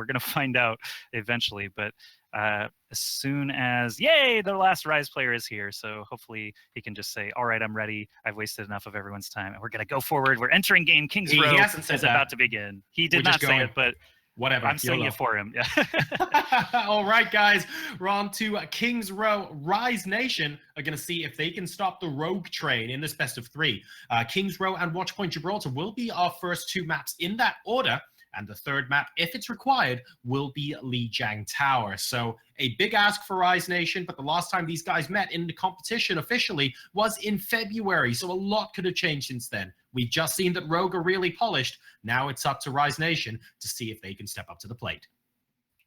going to find out eventually. But as soon as, yay, the last Rise player is here. So hopefully he can just say, all right, I'm ready. I've wasted enough of everyone's time. And we're going to go forward. We're entering game. Kings Row is about to begin. He did not say it, but whatever. I'm saying it for him. Yeah. All right, guys. We're on to Kings Row. Rise Nation are going to see if they can stop the Rogue train in this best of 3. Kings Row and Watchpoint Gibraltar will be our first 2 maps in that order. And the third map, if it's required, will be Lijiang Tower. So a big ask for Rise Nation, but the last time these guys met in the competition officially was in February. So a lot could have changed since then. We've just seen that Rogue are really polished. Now it's up to Rise Nation to see if they can step up to the plate.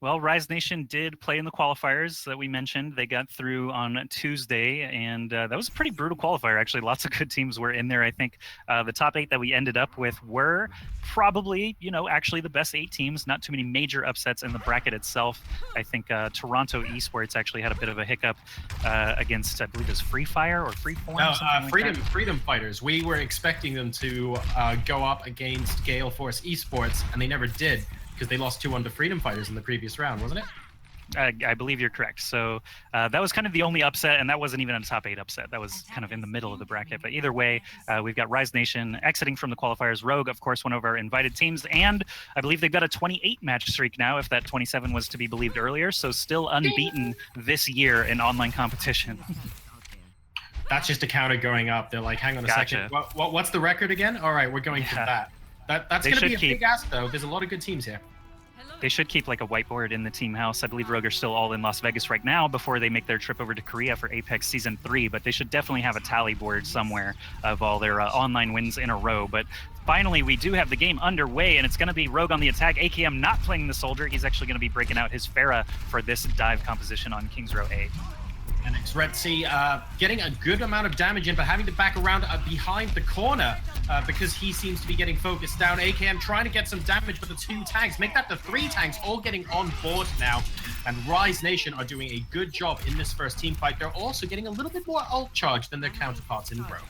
Well, Rise Nation did play in the qualifiers that we mentioned. They got through on Tuesday, and that was a pretty brutal qualifier, actually. Lots of good teams were in there. I think the top 8 that we ended up with were probably, actually the best 8 teams. Not too many major upsets in the bracket itself. I think Toronto Esports actually had a bit of a hiccup against, I believe it was Free Fire or Freeform. No, Freedom Fighters. We were expecting them to go up against Gale Force Esports, and they never did, because they lost 2-1 to Freedom Fighters in the previous round, wasn't it? I believe you're correct. So that was kind of the only upset, and that wasn't even a top 8 upset. That was kind of in the middle of the bracket. But either way, we've got Rise Nation exiting from the qualifiers. Rogue, of course, one of our invited teams, and I believe they've got a 28-match streak now, if that 27 was to be believed earlier. So still unbeaten this year in online competition. That's just a counter going up. They're like, hang on a second. What's the record again? All right, we're going for that. That's going to be a big ask, though. There's a lot of good teams here. They should keep like a whiteboard in the team house. I believe Rogue are still all in Las Vegas right now before they make their trip over to Korea for Apex Season 3, but they should definitely have a tally board somewhere of all their online wins in a row. But finally, we do have the game underway, and it's going to be Rogue on the attack. AKM not playing the Soldier. He's actually going to be breaking out his Pharah for this dive composition on Kings Row A. And it's Red Sea getting a good amount of damage in, but having to back around behind the corner because he seems to be getting focused down. AKM trying to get some damage, but the 2 tanks make that the 3 tanks all getting on board now. And Rise Nation are doing a good job in this first team fight. They're also getting a little bit more ult charge than their counterparts in Rogue.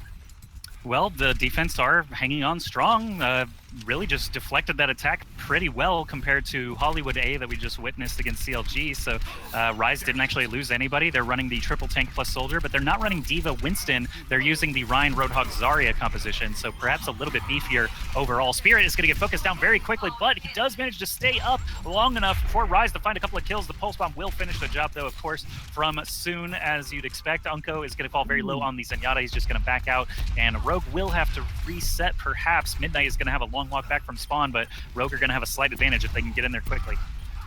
Well, the defense are hanging on strong. Really just deflected that attack pretty well compared to Hollywood A that we just witnessed against CLG. So Rise didn't actually lose anybody. They're running the triple tank plus Soldier, but they're not running D.Va Winston. They're using the Ryan Roadhog Zarya composition, so perhaps a little bit beefier overall. Spirit is going to get focused down very quickly, but he does manage to stay up long enough for Rise to find a couple of kills. The Pulse Bomb will finish the job, though, of course, from Soon, as you'd expect. Unko is going to fall very low on the Zenyatta. He's just going to back out, and Rogue will have to reset, perhaps. Midnight is going to have a long walk back from spawn, but Rogue are going to have a slight advantage if they can get in there quickly.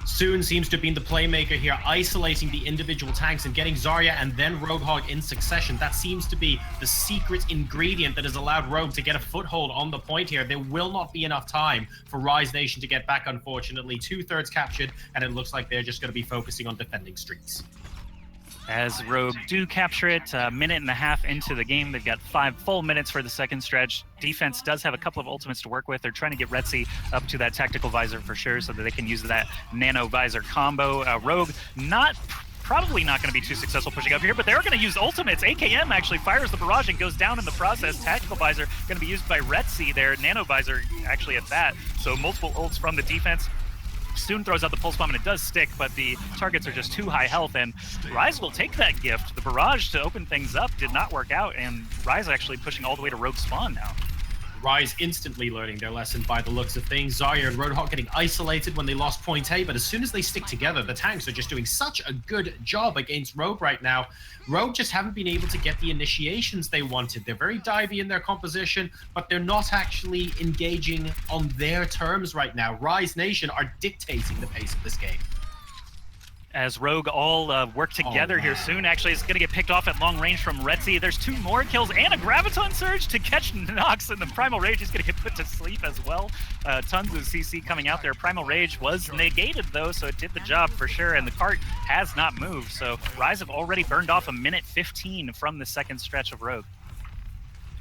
Soon seems to have been the playmaker here, isolating the individual tanks and getting Zarya and then Roadhog in succession. That seems to be the secret ingredient that has allowed Rogue to get a foothold on the point here. There will not be enough time for Rise Nation to get back, unfortunately. 2/3 captured, and it looks like they're just going to be focusing on defending streets. As Rogue do capture it, a minute and a half into the game. They've got 5 full minutes for the second stretch. Defense does have a couple of ultimates to work with. They're trying to get Retzi up to that tactical visor for sure so that they can use that nano visor combo. Rogue probably not going to be too successful pushing up here, but they're going to use ultimates. AKM actually fires the barrage and goes down in the process. Tactical visor going to be used by Retzi there. Nano visor actually at that. So multiple ults from the defense. Soon throws out the pulse bomb and it does stick, but the targets are just too high health, and Rise will take that gift. The barrage to open things up did not work out, and Rise actually pushing all the way to Rogue spawn now. Rise instantly learning their lesson by the looks of things. Zarya and Roadhog getting isolated when they lost point A, but as soon as they stick together, the tanks are just doing such a good job against Rogue right now. Rogue just haven't been able to get the initiations they wanted. They're very divey in their composition, but they're not actually engaging on their terms right now. Rise Nation are dictating the pace of this game. As Rogue all work together here soon. Actually, it's going to get picked off at long range from Retzi. There's 2 more kills and a Graviton Surge to catch Nox, and the Primal Rage is going to get put to sleep as well. Tons of CC coming out there. Primal Rage was negated, though, so it did the job for sure, and the cart has not moved. So Rise have already burned off a minute 15 from the second stretch of Rogue.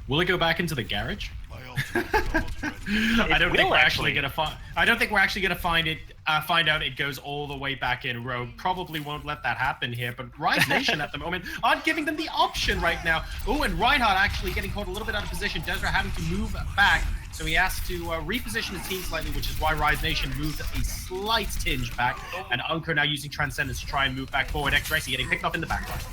Will it go back into the garage? I don't think we're actually going to find it Find out it goes all the way back in. Rogue probably won't let that happen here, but Rise Nation at the moment aren't giving them the option right now. Oh, and Reinhardt actually getting caught a little bit out of position. Desra having to move back, so he has to reposition his team slightly, which is why Rise Nation moved a slight tinge back, and Unco now using Transcendence to try and move back forward. X-Rexy getting picked up in the backline.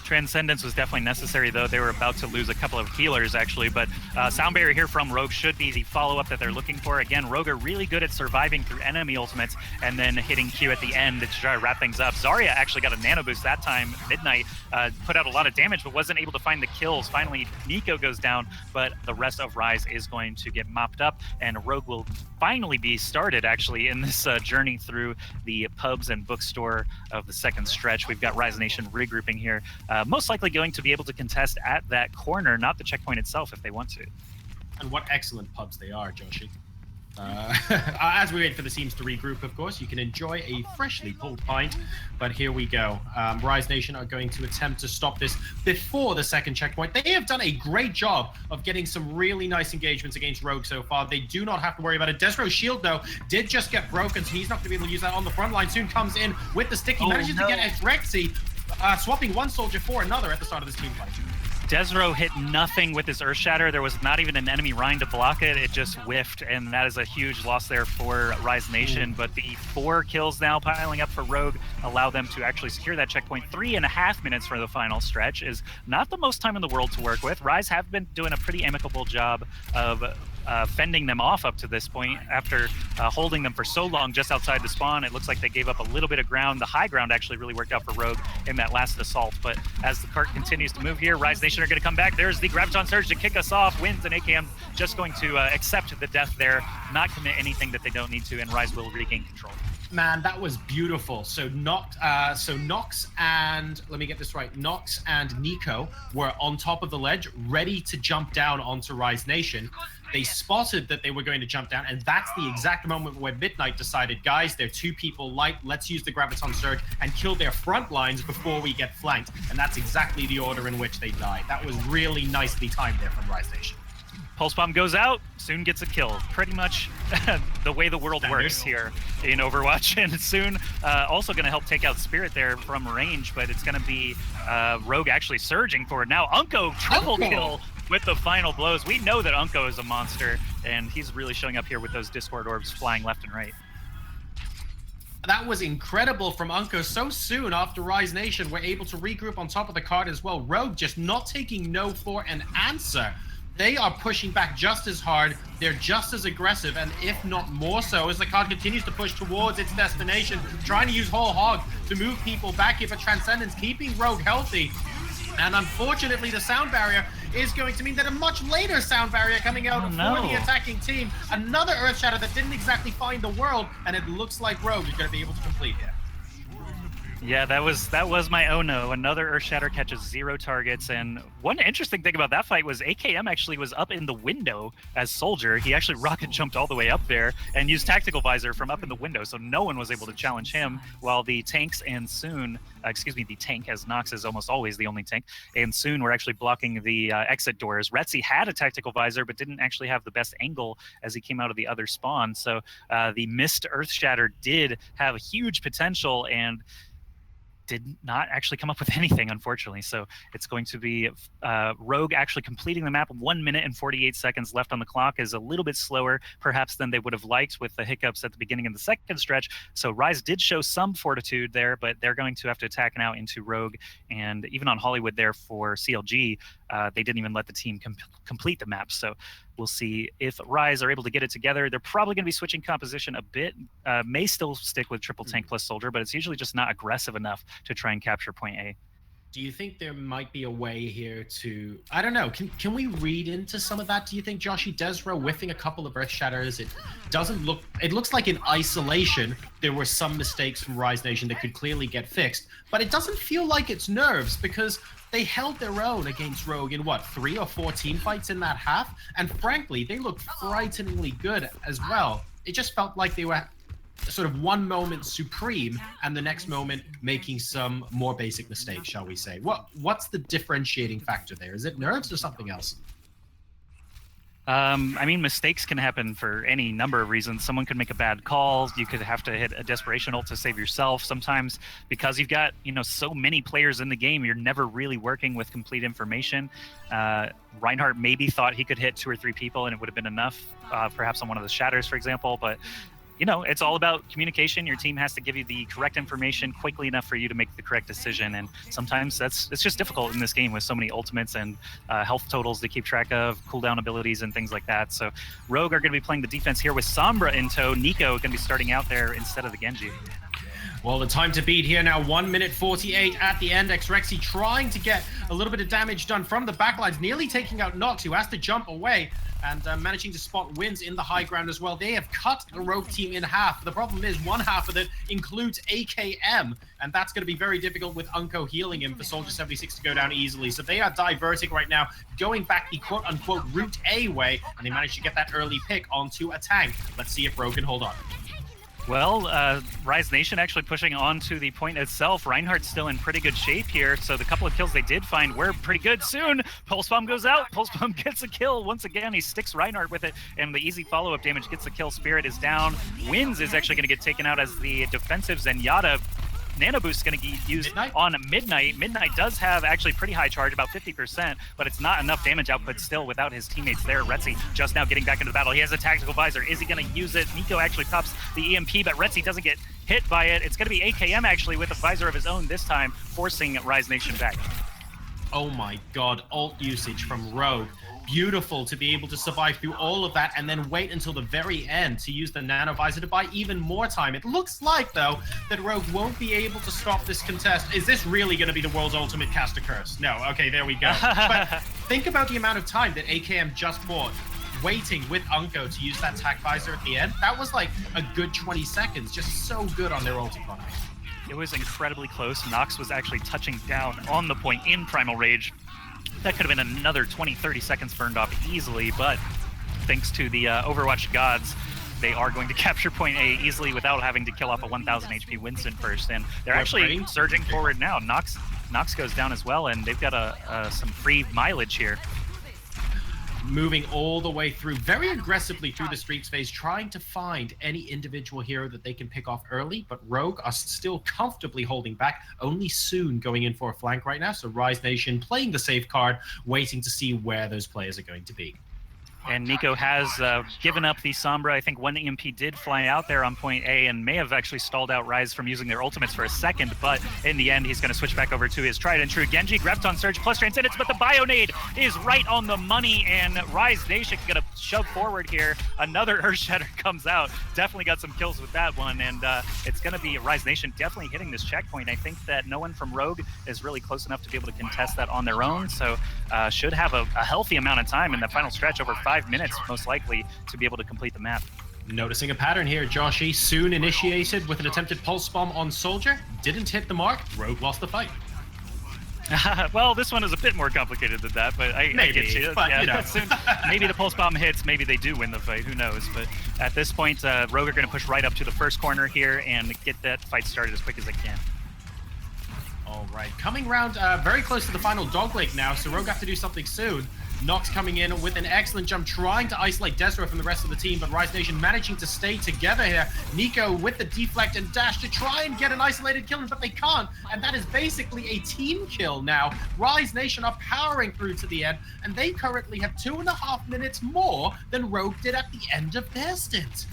Transcendence was definitely necessary, though. They were about to lose a couple of healers, actually, but Sound Barrier here from Rogue should be the follow-up that they're looking for. Again, Rogue are really good at surviving through enemy ultimates and then hitting Q at the end to try to wrap things up. Zarya actually got a nano boost that time. Midnight put out a lot of damage, but wasn't able to find the kills. Finally, Nico goes down, but the rest of Rise is going to get mopped up, and Rogue will finally be started, actually, in this journey through the pubs and bookstore of the second stretch. We've got Rise Nation regrouping here. Most likely going to be able to contest at that corner, not the checkpoint itself, if they want to. And what excellent pubs they are, Joshi. As we wait for the teams to regroup, of course, you can enjoy a freshly pulled pint. But here we go. Rise Nation are going to attempt to stop this before the second checkpoint. They have done a great job of getting some really nice engagements against Rogue so far. They do not have to worry about it. Desro's shield, though, did just get broken, so he's not going to be able to use that on the front line. Soon comes in with the stick. He manages to get Rexy, swapping one soldier for another at the start of this team fight. Desro hit nothing with his Earthshatter. There was not even an enemy Rhine to block it. It just whiffed, and that is a huge loss there for Rise Nation. But the 4 kills now piling up for Rogue allow them to actually secure that checkpoint. 3.5 minutes for the final stretch is not the most time in the world to work with. Rise have been doing a pretty amicable job of fending them off up to this point after holding them for so long just outside the spawn. It looks like they gave up a little bit of ground. The high ground actually really worked out for Rogue in that last assault. But as the cart continues to move here, Rise Nation are going to come back. There's the Graviton Surge to kick us off. Wins, and AKM just going to accept the death there, not commit anything that they don't need to, and Rise will regain control. Man, that was beautiful. So Nox and, let me get this right, Nox and Nico were on top of the ledge, ready to jump down onto Rise Nation. They spotted that they were going to jump down, and that's the exact moment where Midnight decided, guys, they're 2 people light, let's use the Graviton Surge and kill their front lines before we get flanked. And that's exactly the order in which they died. That was really nicely timed there from Rise Nation. Pulse Bomb goes out, Soon gets a kill. Pretty much the way the world works here in Overwatch. And Soon also going to help take out Spirit there from range, but it's going to be Rogue actually surging forward. Now Unco triple kill with the final blows. We know that Unco is a monster, and he's really showing up here with those Discord orbs flying left and right. That was incredible from Unco. So soon after Rise Nation were able to regroup on top of the card as well. Rogue just not taking no for an answer. They are pushing back just as hard. They're just as aggressive, and if not more so, as the card continues to push towards its destination, trying to use Whole Hog to move people back here for Transcendence, keeping Rogue healthy. And unfortunately, the sound barrier is going to mean that a much later sound barrier coming out for the attacking team. Another Earthshatter that didn't exactly find the world, and it looks like Rogue is going to be able to complete here. Yeah, that was my oh no. Another Earthshatter catches 0 targets, and one interesting thing about that fight was AKM actually was up in the window as Soldier. He actually rocket jumped all the way up there and used Tactical Visor from up in the window, so no one was able to challenge him, while the tanks and Soon, the tank, as Nox is almost always the only tank, and Soon were actually blocking the exit doors. Retzi had a Tactical Visor, but didn't actually have the best angle as he came out of the other spawn, so the missed Earthshatter did have a huge potential, and did not actually come up with anything, unfortunately. So it's going to be Rogue actually completing the map. 1 minute and 48 seconds left on the clock is a little bit slower, perhaps, than they would have liked with the hiccups at the beginning of the second stretch. So Rise did show some fortitude there, but they're going to have to attack now into Rogue. And even on Hollywood there for CLG, they didn't even let the team complete the map. So we'll see if Rise are able to get it together. They're probably going to be switching composition a bit. May still stick with triple tank plus soldier, but it's usually just not aggressive enough to try and capture point A. Do you think there might be a way here to, I don't know, can we read into some of that? Do you think Joshi Desra whiffing a couple of Earthshatters, it looks like in isolation there were some mistakes from Rise Nation that could clearly get fixed, but it doesn't feel like it's nerves, because they held their own against Rogue in, what, 3 or 4 team fights in that half? And frankly, they looked frighteningly good as well. It just felt like they were sort of one moment supreme and the next moment making some more basic mistakes, shall we say. What's the differentiating factor there? Is it nerves or something else? I mean, mistakes can happen for any number of reasons. Someone could make a bad call. You could have to hit a desperation ult to save yourself. Sometimes because you've got, so many players in the game, you're never really working with complete information. Reinhardt maybe thought he could hit 2 or 3 people and it would have been enough, perhaps on one of the shatters, for example. But it's all about communication. Your team has to give you the correct information quickly enough for you to make the correct decision. And sometimes it's just difficult in this game with so many ultimates and health totals to keep track of, cooldown abilities and things like that. So Rogue are going to be playing the defense here with Sombra in tow. Nico going to be starting out there instead of the Genji. Well, the time to beat here now, 1 minute 48 at the end. Xrexy trying to get a little bit of damage done from the backlines, nearly taking out Nox, who has to jump away, and managing to spot wins in the high ground as well. They have cut the Rogue team in half. The problem is one half of it includes AKM, and that's going to be very difficult with Unko healing him for Soldier 76 to go down easily. So they are diverting right now, going back the quote-unquote Route A way, and they managed to get that early pick onto a tank. Let's see if Rogue can hold on. Well, Rise Nation actually pushing onto the point itself. Reinhardt's still in pretty good shape here, so the couple of kills they did find were pretty good. Soon, Pulse Bomb goes out. Pulse Bomb gets a kill. Once again, he sticks Reinhardt with it, and the easy follow-up damage gets the kill. Spirit is down. Wins is actually going to get taken out as the defensive Zenyatta Nano Boost is going to get used on Midnight. Midnight does have actually pretty high charge, about 50%, but it's not enough damage output still without his teammates there. Retzi just now getting back into the battle. He has a tactical visor. Is he going to use it? Nico actually pops the EMP, but Retzi doesn't get hit by it. It's going to be AKM actually with a visor of his own this time, forcing Rise Nation back. Oh my god, ult usage from Rogue. Beautiful to be able to survive through all of that and then wait until the very end to use the nano visor to buy even more time. It looks like, though, that Rogue won't be able to stop this contest. Is this really going to be the world's ultimate caster curse? No. Okay, there we go. But think about the amount of time that AKM just bought waiting with Unko to use that tac visor at the end. That was like a good 20 seconds. Just so good on their ulti button. It was incredibly close. Nox was actually touching down on the point in Primal Rage. That could have been another 20, 30 seconds burned off easily, but thanks to the Overwatch gods, they are going to capture point A easily without having to kill off a 1,000 HP Winston first, and they're actually surging forward now. Nox goes down as well, and they've got some free mileage here. Moving all the way through, very aggressively through the streaks phase, trying to find any individual hero that they can pick off early, but Rogue are still comfortably holding back, only soon going in for a flank right now. So Rise Nation playing the safe card, waiting to see where those players are going to be. And Nico has given up the Sombra. I think one EMP did fly out there on point A and may have actually stalled out Rise from using their ultimates for a second, but in the end, he's going to switch back over to his tried and true Genji. Graviton Surge plus Transcendence, but the Bionade is right on the money, and Rise Nation going to shove forward here. Another Earthshatter comes out. Definitely got some kills with that one, and it's going to be Rise Nation definitely hitting this checkpoint. I think that no one from Rogue is really close enough to be able to contest that on their own, so should have a healthy amount of time in the final stretch, over 5 minutes most likely, to be able to complete the map. Noticing a pattern here, Joshy soon initiated with an attempted pulse bomb on Soldier. Didn't hit the mark. Rogue lost the fight. Well, this one is a bit more complicated than that, but I get you. But, yeah, soon, maybe the pulse bomb hits, maybe they do win the fight, who knows. But at this point, Rogue are going to push right up to the first corner here and get that fight started as quick as they can. All right, coming around very close to the final dogleg now, so Rogue have to do something soon. Nox coming in with an excellent jump, trying to isolate Desro from the rest of the team, but Rise Nation managing to stay together here. Nico with the deflect and dash to try and get an isolated kill, but they can't, and that is basically a team kill now. Rise Nation are powering through to the end, and they currently have 2.5 minutes more than Rogue did at the end of their stint.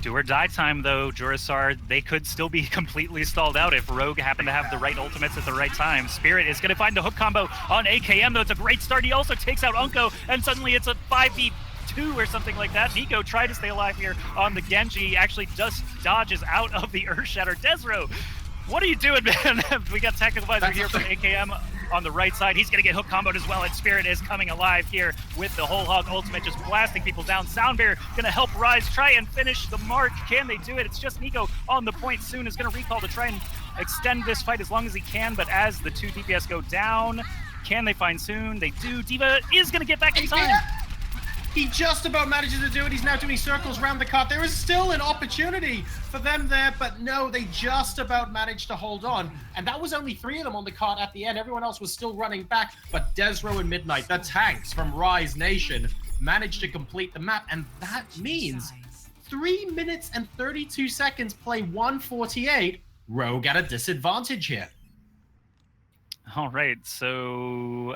Do or die time, though, Jurasar. They could still be completely stalled out if Rogue happened to have the right ultimates at the right time. Spirit is going to find the hook combo on AKM, though. It's a great start. He also takes out Unko, and suddenly it's a 5v2 or something like that. Nico tried to stay alive here on the Genji. Actually just dodges out of the Earthshatter. Desro, what are you doing, man? We got tactical visor here from AKM on the right side. He's going to get hook comboed as well, and Spirit is coming alive here with the whole hog ultimate, just blasting people down. Soundbear going to help Rise try and finish the mark. Can they do it? It's just Nico on the point. Soon is going to recall to try and extend this fight as long as he can, but as the 2 DPS go down, can they find Soon? They do. D.Va is going to get back in time. He just about manages to do it. He's now doing circles around the cart. There is still an opportunity for them there, but no, they just about managed to hold on. And that was only 3 of them on the cart at the end. Everyone else was still running back, but Desro and Midnight, the tanks from Rise Nation, managed to complete the map, and that means 3 minutes and 32 seconds play 148. Rogue at a disadvantage here. All right, so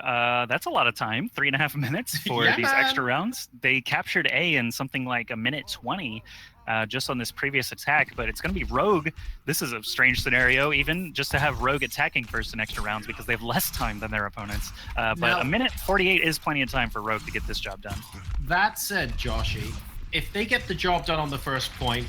that's a lot of time, 3.5 minutes for Yeah, these man. extra rounds. They captured A in something like 1:20 just on this previous attack, but it's going to be Rogue. This is a strange scenario, even just to have Rogue attacking first in extra rounds because they have less time than their opponents. But Now- 1:48 is plenty of time for Rogue to get this job done. That said, Joshy, if they get the job done on the first point,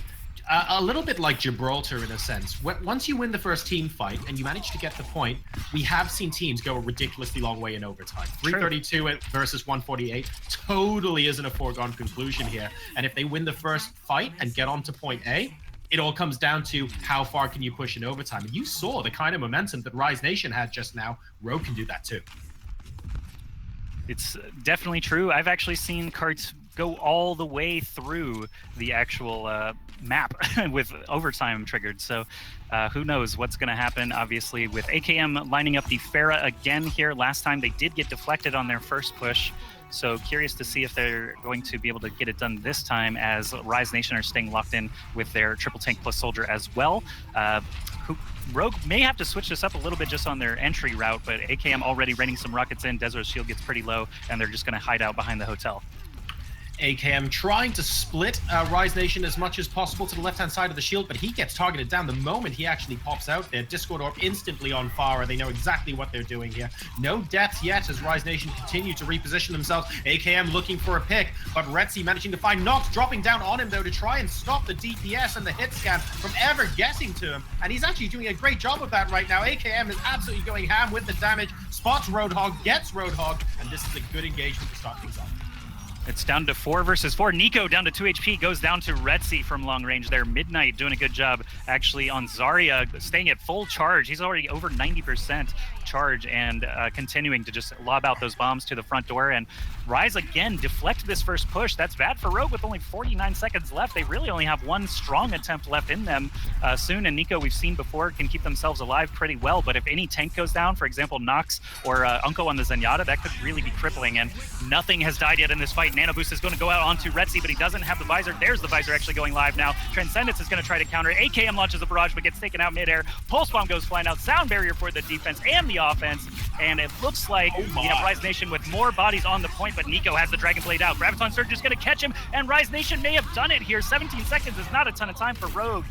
a little bit like Gibraltar in a sense. Once you win the first team fight and you manage to get the point, we have seen teams go a ridiculously long way in overtime. 332 versus 148 totally isn't a foregone conclusion here. And if they win the first fight and get on to point A, it all comes down to how far can you push in overtime. And you saw the kind of momentum that Rise Nation had just now. Rogue can do that too. It's definitely true. I've actually seen cards go all the way through the actual map with overtime triggered. So who knows what's going to happen, obviously, with AKM lining up the Pharah again here. Last time they did get deflected on their first push. So curious to see if they're going to be able to get it done this time, as Rise Nation are staying locked in with their triple tank plus soldier as well. Rogue may have to switch this up a little bit just on their entry route, but AKM already raining some rockets in. Desert's shield gets pretty low, and they're just going to hide out behind the hotel. AKM trying to split Rise Nation as much as possible to the left-hand side of the shield, but he gets targeted down the moment he actually pops out there. Discord Orb instantly on fire. They know exactly what they're doing here. No deaths yet as Rise Nation continue to reposition themselves. AKM looking for a pick, but Retzi managing to find Nox, dropping down on him, though, to try and stop the DPS and the hit scan from ever getting to him. And he's actually doing a great job of that right now. AKM is absolutely going ham with the damage, spots Roadhog, gets Roadhog, and this is a good engagement to start things off. It's down to 4 versus 4. Nico down to 2 HP, goes down to Retzi from long range there. Midnight doing a good job actually on Zarya, staying at full charge. He's already over 90% charge and continuing to just lob out those bombs to the front door. And Rise again deflect this first push. That's bad for Rogue with only 49 seconds left. They really only have one strong attempt left in them soon. And Nico, we've seen before, can keep themselves alive pretty well. But if any tank goes down, for example, Nox or Unko on the Zenyatta, that could really be crippling. And nothing has died yet in this fight. Nano Boost is going to go out onto Retzi, but he doesn't have the visor. There's the visor actually going live now. Transcendence is going to try to counter it. AKM launches a barrage, but gets taken out midair. Pulse Bomb goes flying out. Sound barrier for the defense and the offense. And it looks like we have Rise Nation with more bodies on the point, but Nico has the Dragon Blade out. Graviton Surge is going to catch him, and Rise Nation may have done it here. 17 seconds is not a ton of time for Rogue.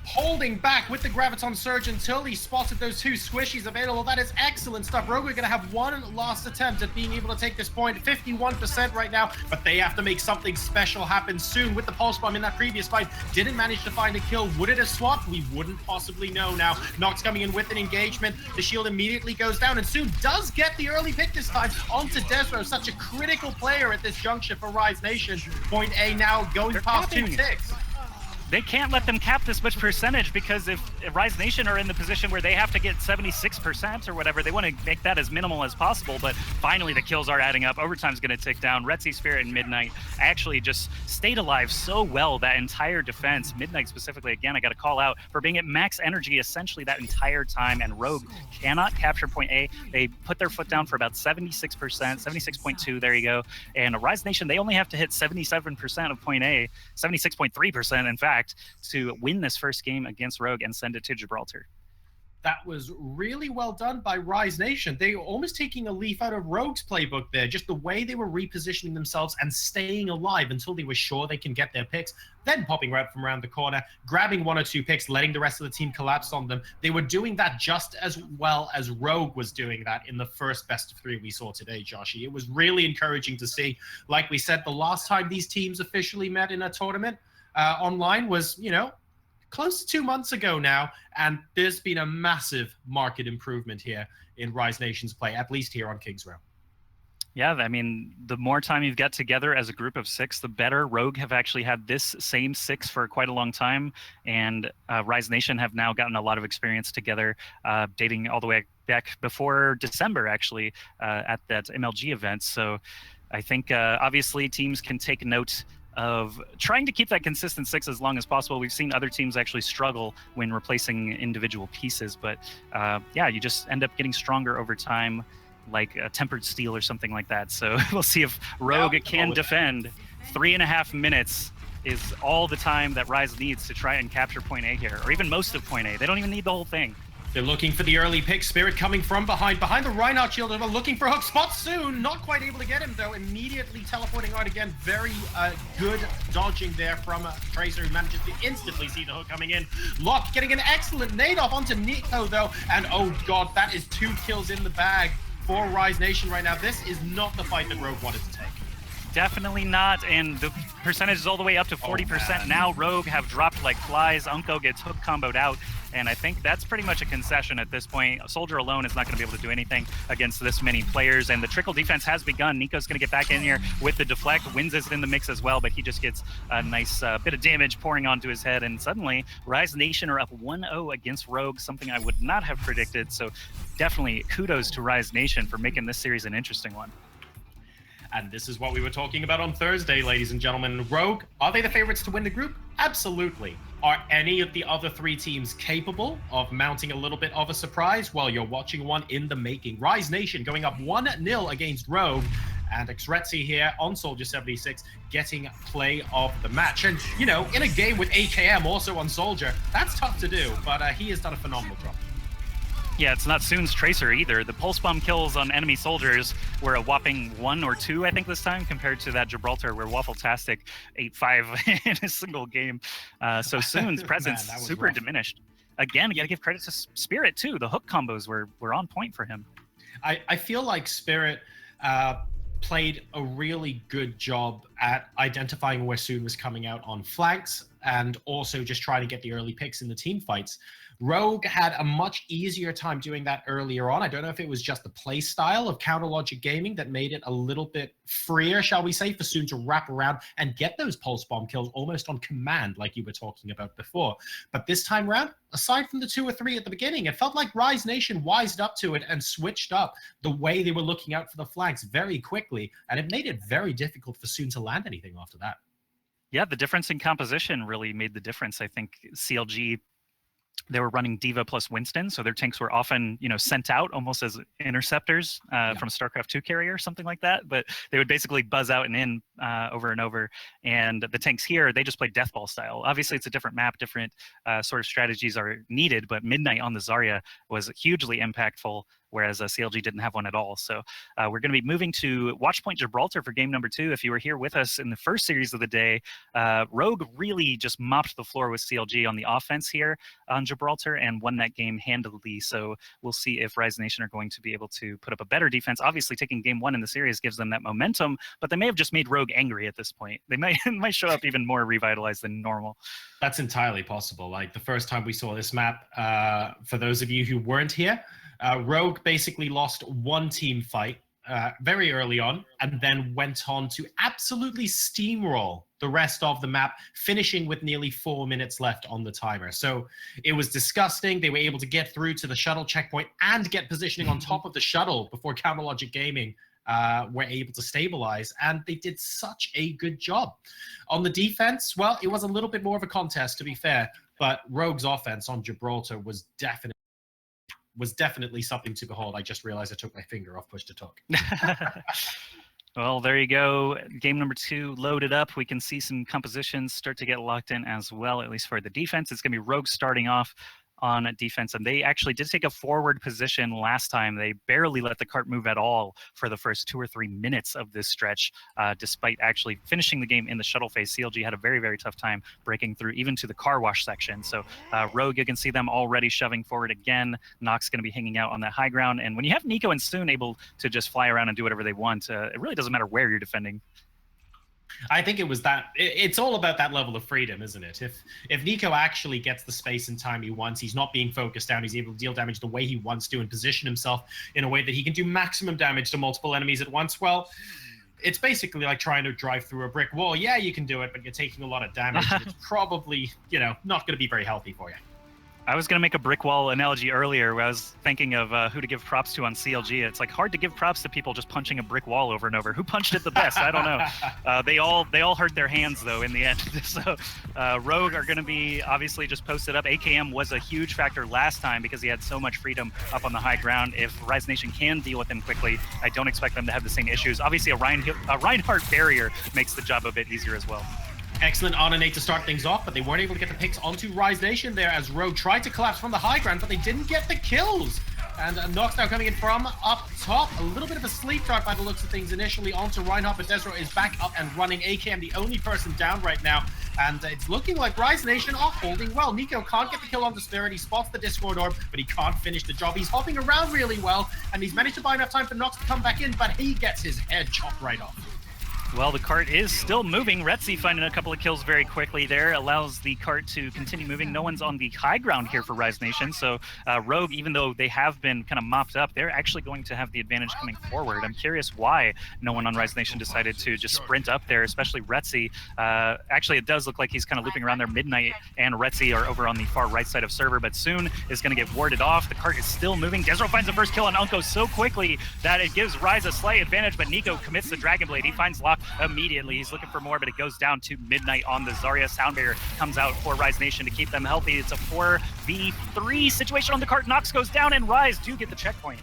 Holding back with the Graviton Surge until he spotted those two squishies available. That is excellent stuff. Rogue are going to have one last attempt at being able to take this point. 51% right now, but they have to make something special happen soon. With the Pulse Bomb in that previous fight, didn't manage to find a kill. Would it have swapped? We wouldn't possibly know now. Nox coming in with an engagement. The shield immediately goes down, and soon does get the early pick this time onto Desro. Such a critical player at this juncture for Rise Nation. Point A now going past 2 ticks. They can't let them cap this much percentage, because if Rise Nation are in the position where they have to get 76% or whatever, they want to make that as minimal as possible. But finally, the kills are adding up. Overtime's going to tick down. Retzi, Spirit, and Midnight actually just stayed alive so well that entire defense. Midnight specifically, again, I got to call out for being at max energy essentially that entire time. And Rogue cannot capture point A. They put their foot down for about 76%, 76.2. There you go. And Rise Nation, they only have to hit 77% of point A, 76.3% in fact, to win this first game against Rogue and send it to Gibraltar. That was really well done by Rise Nation. They were almost taking a leaf out of Rogue's playbook there, just the way they were repositioning themselves and staying alive until they were sure they can get their picks, then popping right from around the corner, grabbing 1 or 2 picks, letting the rest of the team collapse on them. They were doing that just as well as Rogue was doing that in the first best of 3 we saw today, Joshy. It was really encouraging to see. Like we said, the last time these teams officially met in a tournament online was, close to 2 months ago now, and there's been a massive market improvement here in Rise Nation's play, at least here on Kings Row. Yeah, I mean, the more time you've got together as a group of 6, the better. Rogue have actually had this same 6 for quite a long time, and Rise Nation have now gotten a lot of experience together, dating all the way back before December, actually, at that MLG event. So I think, obviously, teams can take note of trying to keep that consistent 6 as long as possible. We've seen other teams actually struggle when replacing individual pieces, but yeah, you just end up getting stronger over time. like a tempered steel or something like that. So we'll see if Rogue can defend. 3.5 minutes is all the time that Rise needs to try and capture point A here, or even most of point A. They don't even need the whole thing. They're looking for the early pick. Spirit coming from behind the Reinhardt shield. They're looking for hook spot soon. Not quite able to get him, though. Immediately teleporting out again. Very good dodging there from Tracer, who manages to instantly see the hook coming in. Locke getting an excellent nade off onto Nico, though. And oh god, that is 2 kills in the bag for Rise Nation right now. This is not the fight that Rogue wanted to take. Definitely not, and the percentage is all the way up to 40%. Now Rogue have dropped like flies. Unko gets hook comboed out, and I think that's pretty much a concession at this point. A Soldier alone is not going to be able to do anything against this many players, and the trickle defense has begun. Nico's going to get back in here with the deflect. Wins is in the mix as well, but he just gets a nice bit of damage pouring onto his head, and suddenly Rise Nation are up 1-0 against Rogue, something I would not have predicted. So definitely kudos to Rise Nation for making this series an interesting one. And this is what we were talking about on Thursday, ladies and gentlemen. Rogue, are they the favorites to win the group? Absolutely. Are any of the other 3 teams capable of mounting a little bit of a surprise? Well, you're watching one in the making. Rise Nation going up 1-0 against Rogue, and Xretzi here on Soldier 76 getting play of the match. And, you know, in a game with AKM also on Soldier, that's tough to do, but he has done a phenomenal job. Yeah, it's not Soon's Tracer either. The pulse bomb kills on enemy soldiers were a whopping 1 or 2, I think, this time, compared to that Gibraltar where Waffle-tastic 8-5 in a single game. So Soon's presence super diminished. Again, you got to give credit to Spirit, too. The hook combos were on point for him. I feel like Spirit played a really good job at identifying where Soon was coming out on flanks and also just trying to get the early picks in the team fights. Rogue had a much easier time doing that earlier on. I don't know if it was just the play style of Counter Logic Gaming that made it a little bit freer, shall we say, for Soon to wrap around and get those pulse bomb kills almost on command, like you were talking about before. But this time around, aside from the 2 or 3 at the beginning, it felt like Rise Nation wised up to it and switched up the way they were looking out for the flanks very quickly, and it made it very difficult for Soon to land anything after that. Yeah, the difference in composition really made the difference. I think CLG, they were running D.Va plus Winston, so their tanks were often, you know, sent out almost as interceptors from a StarCraft 2 carrier or something like that. But they would basically buzz out and in over and over. And the tanks here, they just play Deathball style. Obviously, it's a different map, different sort of strategies are needed. But Midnight on the Zarya was hugely impactful, whereas CLG didn't have one at all. So we're going to be moving to Watchpoint Gibraltar for game number 2. If you were here with us in the first series of the day, Rogue really just mopped the floor with CLG on the offense here on Gibraltar and won that game handily. So we'll see if Rise Nation are going to be able to put up a better defense. Obviously, taking game 1 in the series gives them that momentum, but they may have just made Rogue angry at this point. They might show up even more revitalized than normal. That's entirely possible. Like the first time we saw this map, for those of you who weren't here, Rogue basically lost 1 team fight very early on and then went on to absolutely steamroll the rest of the map, finishing with nearly 4 minutes left on the timer. So it was disgusting. They were able to get through to the shuttle checkpoint and get positioning on top of the shuttle before Counter Logic Gaming were able to stabilize, and they did such a good job. On the defense, well, it was a little bit more of a contest, to be fair, but Rogue's offense on Gibraltar was definitely something to behold. I just realized I took my finger off push to talk. Well, there you go. Game number 2 loaded up. We can see some compositions start to get locked in as well, at least for the defense. It's going to be Rogue starting off on defense, and they actually did take a forward position last time. They barely let the cart move at all for the first 2 or 3 minutes of this stretch, despite actually finishing the game in the shuttle phase. CLG had a very, very tough time breaking through even to the car wash section. So Rogue, you can see them already shoving forward again. Nox going to be hanging out on that high ground, and when you have Nico and Soon able to just fly around and do whatever they want, it really doesn't matter where you're defending. I think it was that. It's all about that level of freedom, isn't it? If Nico actually gets the space and time he wants, he's not being focused down, he's able to deal damage the way he wants to and position himself in a way that he can do maximum damage to multiple enemies at once. Well, it's basically like trying to drive through a brick wall. Yeah, you can do it, but you're taking a lot of damage. And it's probably, you know, not going to be very healthy for you. I was going to make a brick wall analogy earlier where I was thinking of who to give props to on CLG. It's like hard to give props to people just punching a brick wall over and over. Who punched it the best? I don't know. They all hurt their hands, though, in the end. So Rogue are going to be obviously just posted up. AKM was a huge factor last time because he had so much freedom up on the high ground. If Rise Nation can deal with him quickly, I don't expect them to have the same issues. Obviously, a Reinhardt barrier makes the job a bit easier as well. Excellent on Nate to start things off, but they weren't able to get the picks onto Rise Nation there as Rogue tried to collapse from the high ground, but they didn't get the kills. And Nox now coming in from up top. A little bit of a sleep dart by the looks of things initially onto Reinhardt, but Desro is back up and running. AKM the only person down right now. And it's looking like Rise Nation are holding well. Nico can't get the kill onto Spirit. He spots the Discord orb, but he can't finish the job. He's hopping around really well, and he's managed to buy enough time for Nox to come back in, but he gets his head chopped right off. Well, the cart is still moving. Retzi finding a couple of kills very quickly there, allows the cart to continue moving. No one's on the high ground here for Rise Nation, so Rogue, even though they have been kind of mopped up, they're actually going to have the advantage coming forward. I'm curious why no one on Rise Nation decided to just sprint up there, especially Retzi. Actually, it does look like he's kind of looping around there. Midnight and Retzi are over on the far right side of server, but soon is going to get warded off. The cart is still moving. Desro finds the first kill on Unko so quickly that it gives Rise a slight advantage, but Nico commits the Dragon Blade. He finds Lock immediately. He's looking for more, but it goes down to Midnight on the Zarya. Sound Barrier comes out for Rise Nation to keep them healthy. It's a 4v3 situation on the cart. Nox goes down, and Rise do get the checkpoint.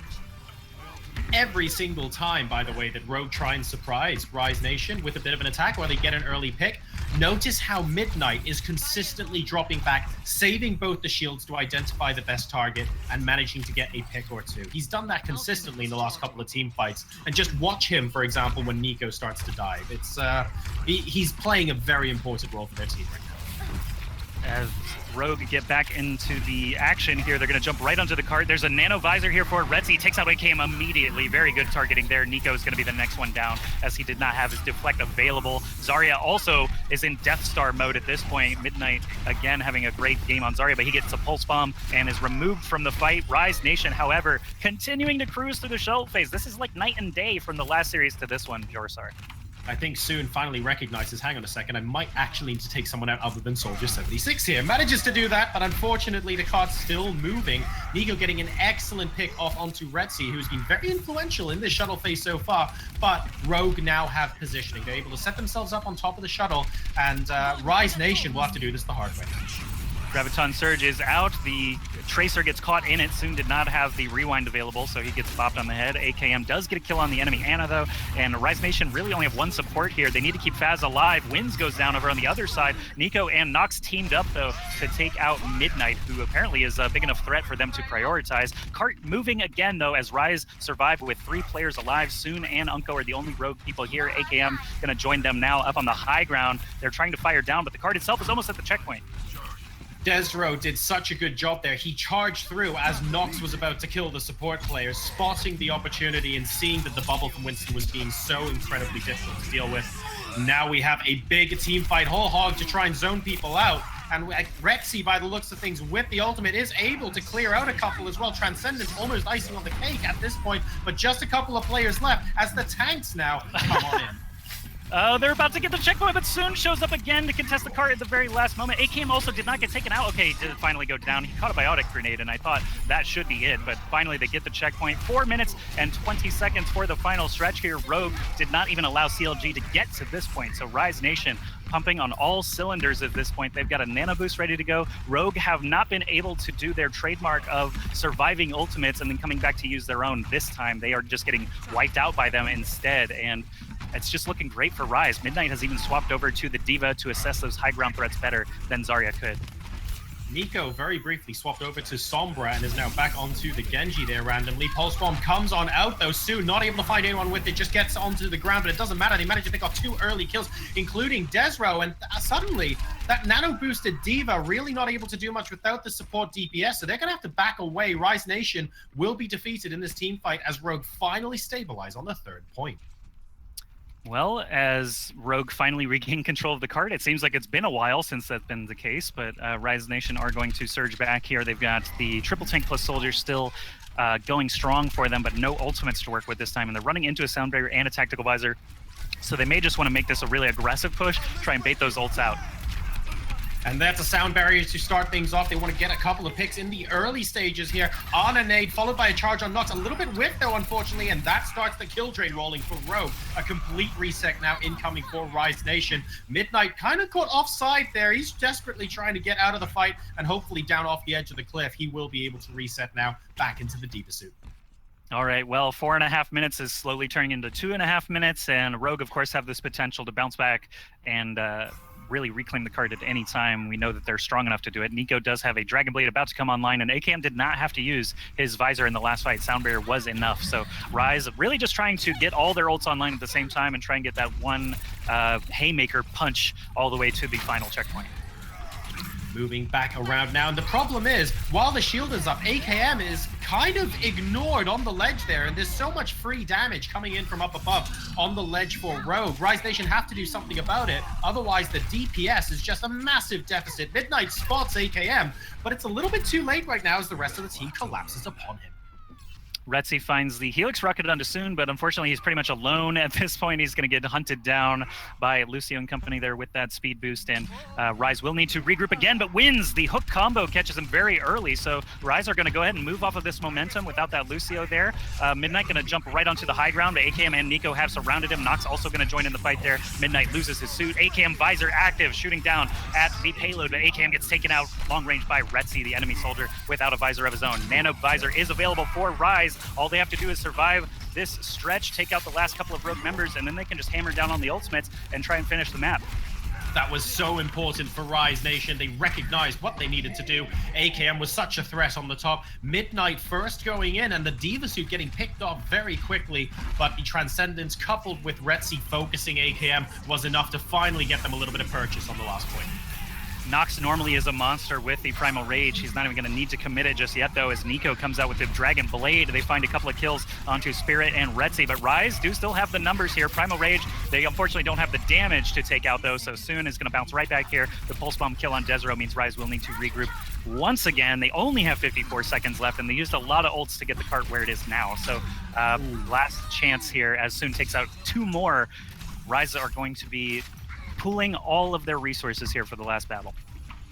Every single time, by the way, that Rogue try and surprise Rise Nation with a bit of an attack where they get an early pick, notice how Midnight is consistently dropping back, saving both the shields to identify the best target and managing to get a pick or two. He's done that consistently in the last couple of team fights. And just watch him, for example, when Nico starts to dive. It's he's playing a very important role for their team right now. As Rogue get back into the action here, they're going to jump right onto the cart. There's a nano visor here for Retzi. Takes out AKM immediately. Very good targeting there. Nico's going to be the next one down as he did not have his deflect available. Zarya also is in Death Star mode at this point. Midnight again having a great game on Zarya, but he gets a pulse bomb and is removed from the fight. Rise Nation, however, continuing to cruise through the shuttle phase. This is like night and day from the last series to this one, Jorsar. I think Soon finally recognizes, hang on a second, I might actually need to take someone out other than Soldier 76 here. Manages to do that, but unfortunately the cart's still moving. Nico getting an excellent pick off onto Retzi, who's been very influential in this shuttle phase so far, but Rogue now have positioning. They're able to set themselves up on top of the shuttle, and Rise Nation will have to do this the hard way. Graviton Surge is out. The Tracer gets caught in it. Soon did not have the rewind available, so he gets bopped on the head. AKM does get a kill on the enemy Ana, though, and Rise Nation really only have one support here. They need to keep Faz alive. Winds goes down over on the other side. Nico and Nox teamed up, though, to take out Midnight, who apparently is a big enough threat for them to prioritize. Cart moving again, though, as Rise survive with 3 players alive. Soon and Unko are the only rogue people here. AKM going to join them now up on the high ground. They're trying to fire down, but the cart itself is almost at the checkpoint. Desro did such a good job there. He charged through as Nox was about to kill the support players, spotting the opportunity and seeing that the bubble from Winston was being so incredibly difficult to deal with. Now we have a big team fight whole hog to try and zone people out. And Retzi, by the looks of things, with the ultimate, is able to clear out a couple as well. Transcendence almost icing on the cake at this point, but just a couple of players left as the tanks now come on in. They're about to get the checkpoint, but Soon shows up again to contest the cart at the very last moment. AKM also did not get taken out. Okay, he did finally go down. He caught a biotic grenade, and I thought that should be it, but finally they get the checkpoint. 4 minutes and 20 seconds for the final stretch here. Rogue did not even allow CLG to get to this point, so Rise Nation pumping on all cylinders at this point. They've got a nano boost ready to go. Rogue have not been able to do their trademark of surviving ultimates and then coming back to use their own this time. They are just getting wiped out by them instead, and it's just looking great for Rise. Midnight has even swapped over to the Diva to assess those high ground threats better than Zarya could. Nico very briefly swapped over to Sombra and is now back onto the Genji there randomly. Pulse Bomb comes on out though. Soon not able to find anyone with it, just gets onto the ground, but it doesn't matter. They managed to pick off 2 early kills, including Desro, and suddenly that nano boosted Diva really not able to do much without the support DPS, so they're going to have to back away. Rise Nation will be defeated in this team fight as Rogue finally stabilize on the 3rd point. Well, as Rogue finally regained control of the cart, it seems like it's been a while since that's been the case, but Rise Nation are going to surge back here. They've got the triple tank plus soldiers still going strong for them, but no ultimates to work with this time, and they're running into a sound barrier and a tactical visor, so they may just want to make this a really aggressive push, try and bait those ults out. And that's a sound barrier to start things off. They want to get a couple of picks in the early stages here on a nade, followed by a charge on Nox. A little bit whiff, though, unfortunately, and that starts the kill train rolling for Rogue. A complete reset now incoming for Rise Nation. Midnight kind of caught offside there. He's desperately trying to get out of the fight and hopefully down off the edge of the cliff. He will be able to reset now back into the Diva suit. All right, well, 4.5 minutes is slowly turning into 2.5 minutes, and Rogue, of course, have this potential to bounce back and really reclaim the card at any time. We know that they're strong enough to do it. Nico does have a Dragon Blade about to come online, and AKM did not have to use his visor in the last fight. Sound barrier was enough. So Rise really just trying to get all their ults online at the same time and try and get that one haymaker punch all the way to the final checkpoint. Moving back around now, and the problem is, while the shield is up, AKM is kind of ignored on the ledge there, and there's so much free damage coming in from up above on the ledge for Rogue. Rise Nation have to do something about it, otherwise the DPS is just a massive deficit. Midnight spots AKM, but it's a little bit too late right now as the rest of the team collapses upon him. Retzi finds the Helix rocket onto Soon, but unfortunately he's pretty much alone at this point. He's going to get hunted down by Lucio and company there with that speed boost, and Rise will need to regroup again, but wins. The hook combo catches him very early, so Rise are going to go ahead and move off of this momentum without that Lucio there. Midnight going to jump right onto the high ground, but AKM and Nico have surrounded him. Nox also going to join in the fight there. Midnight loses his suit. AKM visor active, shooting down at the payload, but AKM gets taken out long range by Retzi, the enemy soldier, without a visor of his own. Nano visor is available for Rise. All they have to do is survive this stretch, take out the last couple of Rogue members, and then they can just hammer down on the ultimates and try and finish the map. That was so important for Rise Nation. They recognized what they needed to do. AKM was such a threat on the top. Midnight first going in, and the Diva suit getting picked off very quickly, but the Transcendence coupled with Retzi focusing AKM was enough to finally get them a little bit of purchase on the last point. Nox normally is a monster with the Primal Rage. He's not even going to need to commit it just yet, though, as Nico comes out with the Dragon Blade. They find a couple of kills onto Spirit and Retzi, but Rise do still have the numbers here. Primal Rage, they unfortunately don't have the damage to take out, though, so Soon is going to bounce right back here. The Pulse Bomb kill on Desero means Rise will need to regroup once again. They only have 54 seconds left, and they used a lot of ults to get the cart where it is now. So last chance here as Soon takes out 2 more. Rise are going to be pooling all of their resources here for the last battle.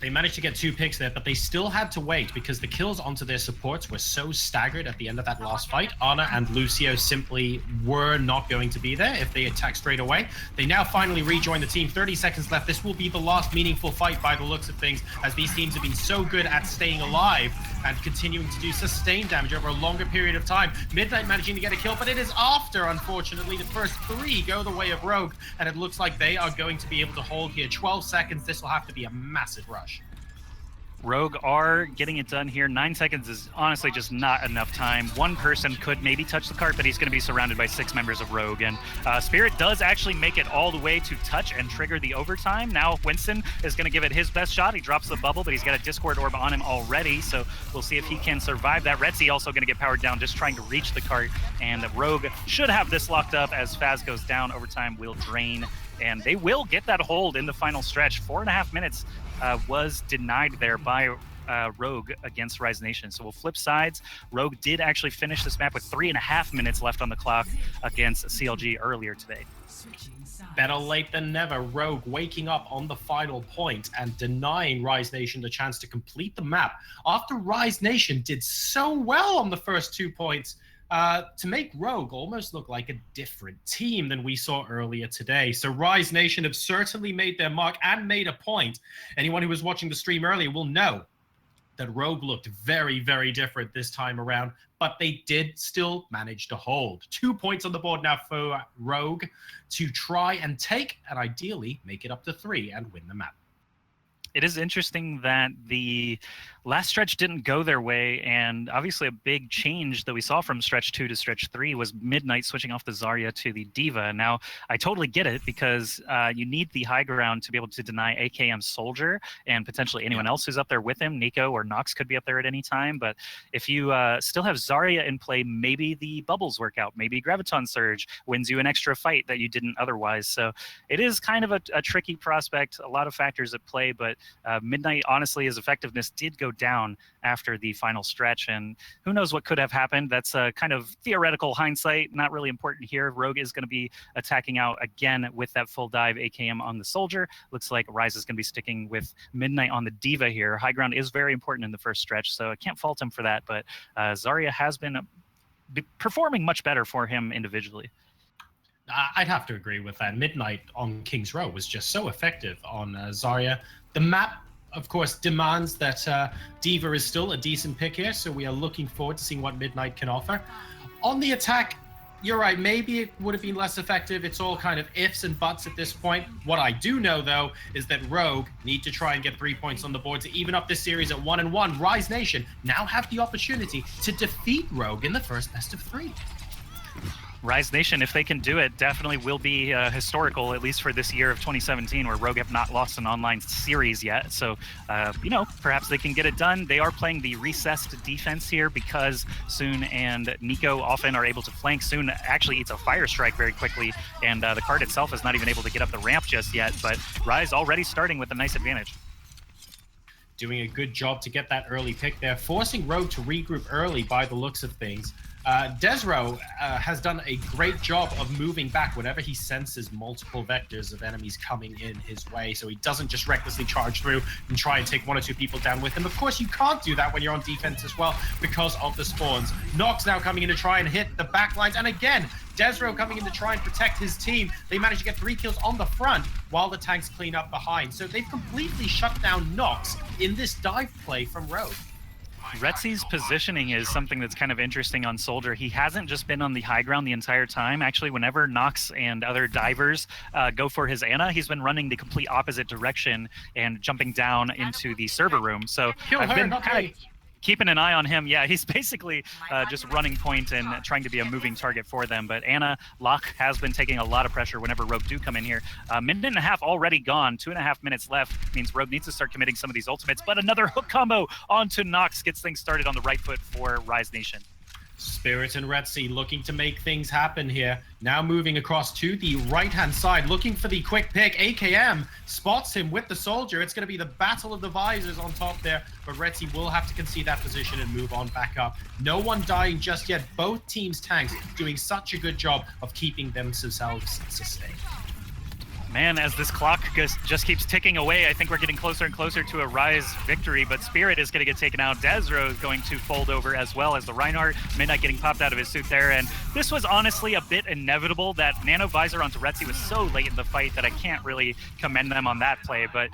They managed to get 2 picks there, but they still had to wait because the kills onto their supports were so staggered at the end of that last fight. Ana and Lucio simply were not going to be there if they attacked straight away. They now finally rejoin the team. 30 seconds left. This will be the last meaningful fight by the looks of things, as these teams have been so good at staying alive and continuing to do sustained damage over a longer period of time. Midnight managing to get a kill, but it is after, unfortunately, the first 3 go the way of Rogue, and it looks like they are going to be able to hold here. 12 seconds. This will have to be a massive rush. Rogue are getting it done here. 9 seconds is honestly just not enough time. One person could maybe touch the cart, but he's going to be surrounded by 6 members of Rogue. And Spirit does actually make it all the way to touch and trigger the overtime. Now Winston is going to give it his best shot. He drops the bubble, but he's got a Discord orb on him already, so we'll see if he can survive that. Retzi also going to get powered down, just trying to reach the cart. And Rogue should have this locked up as Faz goes down. Overtime will drain, and they will get that hold in the final stretch. 4.5 minutes was denied there by Rogue against Rise Nation. So we'll flip sides. Rogue did actually finish this map with 3.5 minutes left on the clock against CLG earlier today. Better late than never. Rogue waking up on the final point and denying Rise Nation the chance to complete the map after Rise Nation did so well on the first 2 points. To make Rogue almost look like a different team than we saw earlier today. So Rise Nation have certainly made their mark and made a point. Anyone who was watching the stream earlier will know that Rogue looked very, very different this time around, but they did still manage to hold. 2 points on the board now for Rogue to try and take, and ideally make it up to 3 and win the map. It is interesting that the last stretch didn't go their way, and obviously a big change that we saw from stretch 2 to stretch 3 was Midnight switching off the Zarya to the Diva. Now, I totally get it, because you need the high ground to be able to deny AKM Soldier and potentially anyone else who's up there with him. Nico or Nox could be up there at any time, but if you still have Zarya in play, maybe the bubbles work out, maybe Graviton Surge wins you an extra fight that you didn't otherwise. So it is kind of a tricky prospect, a lot of factors at play, but Midnight, honestly, his effectiveness did go go down after the final stretch, and who knows what could have happened. That's a kind of theoretical hindsight, not really important here. Rogue is going to be attacking out again with that full dive AKM on the Soldier. Looks like Rise is going to be sticking with Midnight on the Diva here. High ground is very important in the first stretch, so I can't fault him for that, but Zarya has been performing much better for him individually. I'd have to agree with that. Midnight on King's Row was just so effective on Zarya. The map, of course, demands that Diva is still a decent pick here, so we are looking forward to seeing what Midnight can offer. On the attack, you're right, maybe it would have been less effective. It's all kind of ifs and buts at this point. What I do know, though, is that Rogue need to try and get 3 points on the board to even up this series at 1-1. Rise Nation now have the opportunity to defeat Rogue in the first best of 3. Rise Nation, if they can do it, definitely will be historical, at least for this year of 2017, where Rogue have not lost an online series yet. So, you know, perhaps they can get it done. They are playing the recessed defense here because Soon and Nico often are able to flank. Soon actually eats a fire strike very quickly, and the card itself is not even able to get up the ramp just yet, but Rise already starting with a nice advantage. Doing a good job to get that early pick there, forcing Rogue to regroup early by the looks of things. Desro has done a great job of moving back whenever he senses multiple vectors of enemies coming in his way, so he doesn't just recklessly charge through and try and take 1 or 2 people down with him. Of course, you can't do that when you're on defense as well because of the spawns. Nox now coming in to try and hit the back lines, and again, Desro coming in to try and protect his team. They managed to get 3 kills on the front while the tanks clean up behind. So they've completely shut down Nox in this dive play from Rogue. Retsy's positioning is something that's kind of interesting on Soldier. He hasn't just been on the high ground the entire time. Actually, whenever Nox and other divers go for his Ana, he's been running the complete opposite direction and jumping down into the server room. So I've been kind of keeping an eye on him. Yeah, he's basically just running point and trying to be a moving target for them. But Ana, Locke has been taking a lot of pressure whenever Rogue do come in here. Minute and a half already gone, 2.5 minutes left. Means Rogue needs to start committing some of these ultimates. But another hook combo onto Nox gets things started on the right foot for Rise Nation. Spirit and Retsy looking to make things happen here. Now moving across to the right-hand side, looking for the quick pick. AKM spots him with the Soldier. It's going to be the battle of the visors on top there, but Retsy will have to concede that position and move on back up. No one dying just yet. Both teams' tanks doing such a good job of keeping themselves sustained. Man, as this clock just keeps ticking away, I think we're getting closer and closer to a Rise victory, but Spirit is going to get taken out. Desro is going to fold over as well as the Reinhardt. Midnight getting popped out of his suit there, and this was honestly a bit inevitable. That Nano Visor onto Retsy was so late in the fight that I can't really commend them on that play, but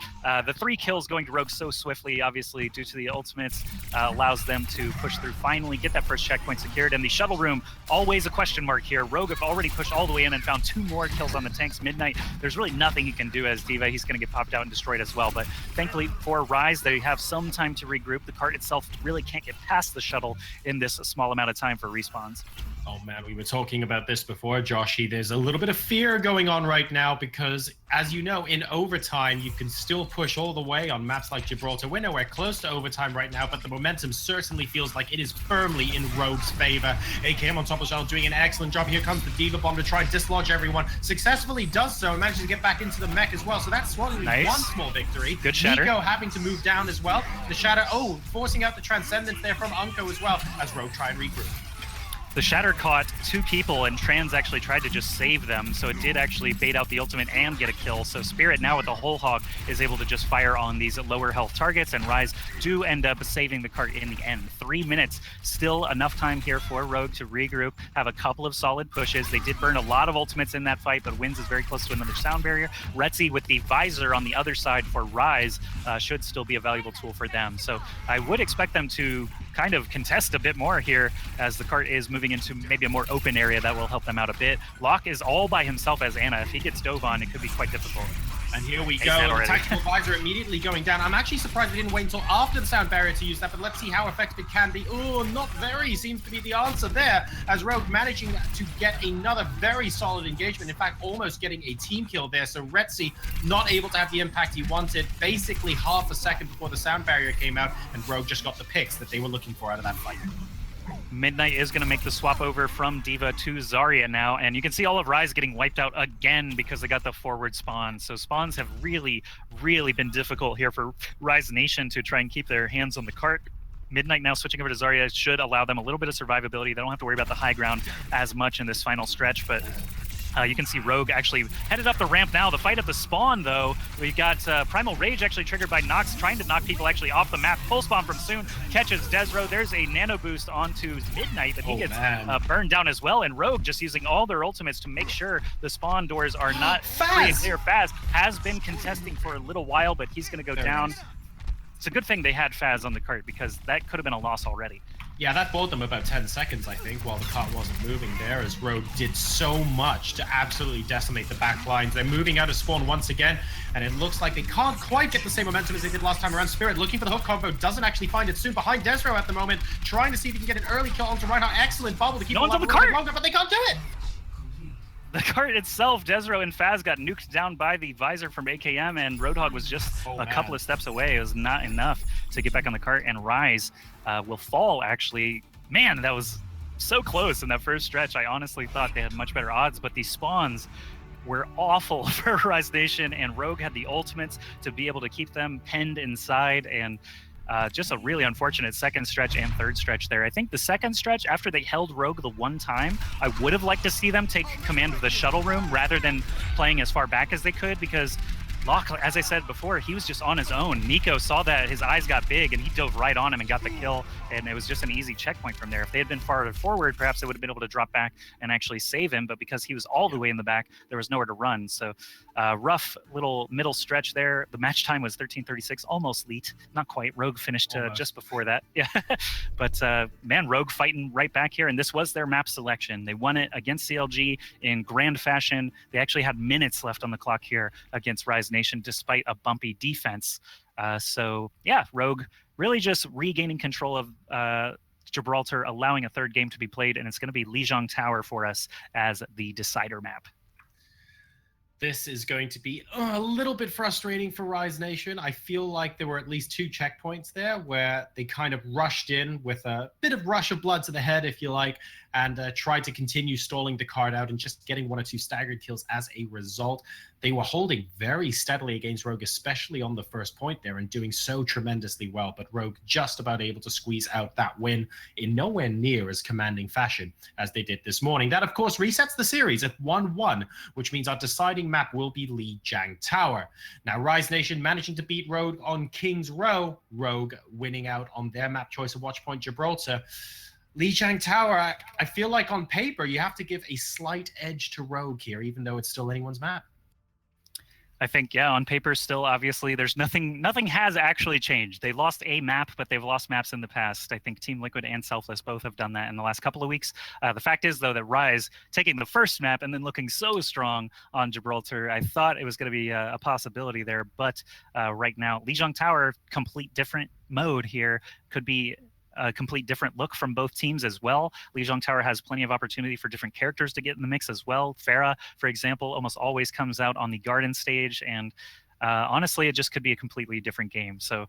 the 3 kills going to Rogue so swiftly, obviously due to the ultimates, allows them to push through, finally get that first checkpoint secured. And the shuttle room, always a question mark here. Rogue have already pushed all the way in and found 2 more kills on the tanks. Midnight, there's really nothing he can do as Diva. He's going to get popped out and destroyed as well. But thankfully for Rise, they have some time to regroup. The cart itself really can't get past the shuttle in this small amount of time for respawns. Oh man, we were talking about this before, Joshy. There's a little bit of fear going on right now because, as you know, in overtime, you can still push all the way on maps like Gibraltar. We're nowhere close to overtime right now, but the momentum certainly feels like it is firmly in Rogue's favor. AKM on top of the shuttle doing an excellent job. Here comes the Diva Bomb to try and dislodge everyone. Successfully does so and manages to get back into the mech as well. So that's swallowing one small victory. Good Shatter. Nico having to move down as well. The Shatter, forcing out the Transcendence there from Unko as well as Rogue try and regroup. The Shatter caught 2 people, and Trans actually tried to just save them, so it did actually bait out the ultimate and get a kill. So Spirit now with the whole hog is able to just fire on these lower health targets, and Rise do end up saving the cart in the end. 3 minutes, still enough time here for Rogue to regroup, have a couple of solid pushes. They did burn a lot of ultimates in that fight, but Wins is very close to another sound barrier. Retsy with the visor on the other side for Rise should still be a valuable tool for them. So I would expect them to kind of contest a bit more here as the cart is moving into maybe a more open area that will help them out a bit. Locke is all by himself as Ana. If he gets dove on, it could be quite difficult. And here we go, the tactical visor immediately going down. I'm actually surprised they didn't wait until after the sound barrier to use that, but let's see how effective it can be. Oh, not very seems to be the answer there, as Rogue managing to get another very solid engagement. In fact, almost getting a team kill there. So Retsy not able to have the impact he wanted, basically half a second before the sound barrier came out, and Rogue just got the picks that they were looking for out of that fight. Midnight is going to make the swap over from D.Va to Zarya now, and you can see all of Rise getting wiped out again because they got the forward spawn. So spawns have really, really been difficult here for Rise Nation to try and keep their hands on the cart. Midnight now switching over to Zarya should allow them a little bit of survivability. They don't have to worry about the high ground as much in this final stretch, but you can see Rogue actually headed up the ramp now. The fight at the spawn, though, we got Primal Rage actually triggered by Nox, trying to knock people actually off the map. Full spawn from Soon catches Desro. There's a nano boost onto Midnight, but he gets burned down as well. And Rogue, just using all their ultimates to make sure the spawn doors are not free and clear. Faz has been contesting for a little while, but he's going to go down. It's a good thing they had Faz on the cart because that could have been a loss already. Yeah, that bought them about 10 seconds, I think, while the cart wasn't moving there, as Rogue did so much to absolutely decimate the back lines. They're moving out of spawn once again, and it looks like they can't quite get the same momentum as they did last time around. Spirit looking for the hook combo, doesn't actually find it soon. Behind Desro at the moment, trying to see if he can get an early kill onto Reinhardt. Excellent bubble to keep on the cart, longer, but they can't do it. The cart itself, Desro and Faz got nuked down by the visor from AKM, and Roadhog was just a couple of steps away. It was not enough to get back on the cart, and Rise will fall, actually. Man, that was so close in that first stretch. I honestly thought they had much better odds, but these spawns were awful for Rise Nation, and Rogue had the ultimates to be able to keep them penned inside, and just a really unfortunate second stretch and third stretch there. I think the second stretch, after they held Rogue the one time, I would have liked to see them take command of the shuttle room rather than playing as far back as they could, because Locke, as I said before, he was just on his own. Nico saw that, his eyes got big, and he dove right on him and got the kill, and it was just an easy checkpoint from there. If they had been farther forward, perhaps they would have been able to drop back and actually save him, but because he was all the way in the back, there was nowhere to run. So rough little middle stretch there. The match time was 13:36, almost leet. Not quite. Rogue finished just before that. Yeah, but man, Rogue fighting right back here, and this was their map selection. They won it against CLG in grand fashion. They actually had minutes left on the clock here against Rise Nation, despite a bumpy defense. So yeah, Rogue really just regaining control of Gibraltar, allowing a third game to be played, and it's going to be Lijiang Tower for us as the decider map. This is going to be a little bit frustrating for Rise Nation. I feel like there were at least 2 checkpoints there where they kind of rushed in with a bit of rush of blood to the head, if you like, and tried to continue stalling the card out and just getting 1 or 2 staggered kills as a result. They were holding very steadily against Rogue, especially on the first point there, and doing so tremendously well. But Rogue just about able to squeeze out that win in nowhere near as commanding fashion as they did this morning. That, of course, resets the series at 1-1, which means our deciding map will be Lijiang Tower. Now, Rise Nation managing to beat Rogue on King's Row, Rogue winning out on their map choice of Watchpoint Gibraltar. Lijiang Tower, I feel like on paper, you have to give a slight edge to Rogue here, even though it's still anyone's map. I think, yeah, on paper still, obviously, there's nothing has actually changed. They lost a map, but they've lost maps in the past. I think Team Liquid and Selfless both have done that in the last couple of weeks. The fact is, though, that Rise taking the first map and then looking so strong on Gibraltar, I thought it was going to be a possibility there. But right now, Lijiang Tower, complete different mode here, could be a complete different look from both teams as well. Lijiang Tower has plenty of opportunity for different characters to get in the mix as well. Pharah, for example, almost always comes out on the garden stage, and honestly, it just could be a completely different game. So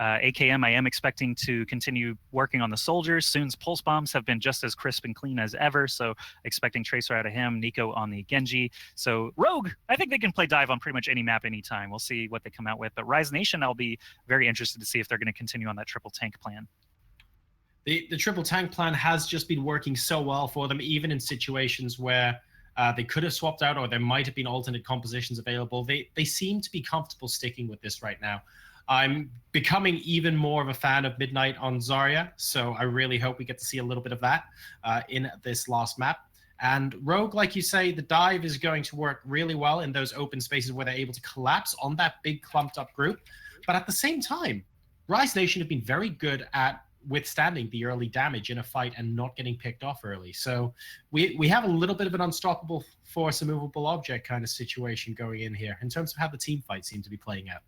AKM, I am expecting to continue working on the soldiers. Soon's pulse bombs have been just as crisp and clean as ever, so expecting Tracer out of him, Nico on the Genji. So Rogue, I think they can play dive on pretty much any map anytime. We'll see what they come out with. But Rise Nation, I'll be very interested to see if they're going to continue on that triple tank plan. The triple tank plan has just been working so well for them, even in situations where they could have swapped out or there might have been alternate compositions available. They seem to be comfortable sticking with this right now. I'm becoming even more of a fan of Midnight on Zarya, so I really hope we get to see a little bit of that in this last map. And Rogue, like you say, the dive is going to work really well in those open spaces where they're able to collapse on that big clumped up group. But at the same time, Rise Nation have been very good at withstanding the early damage in a fight and not getting picked off early. So we have a little bit of an unstoppable force, a movable object kind of situation going in here in terms of how the team fight seems to be playing out.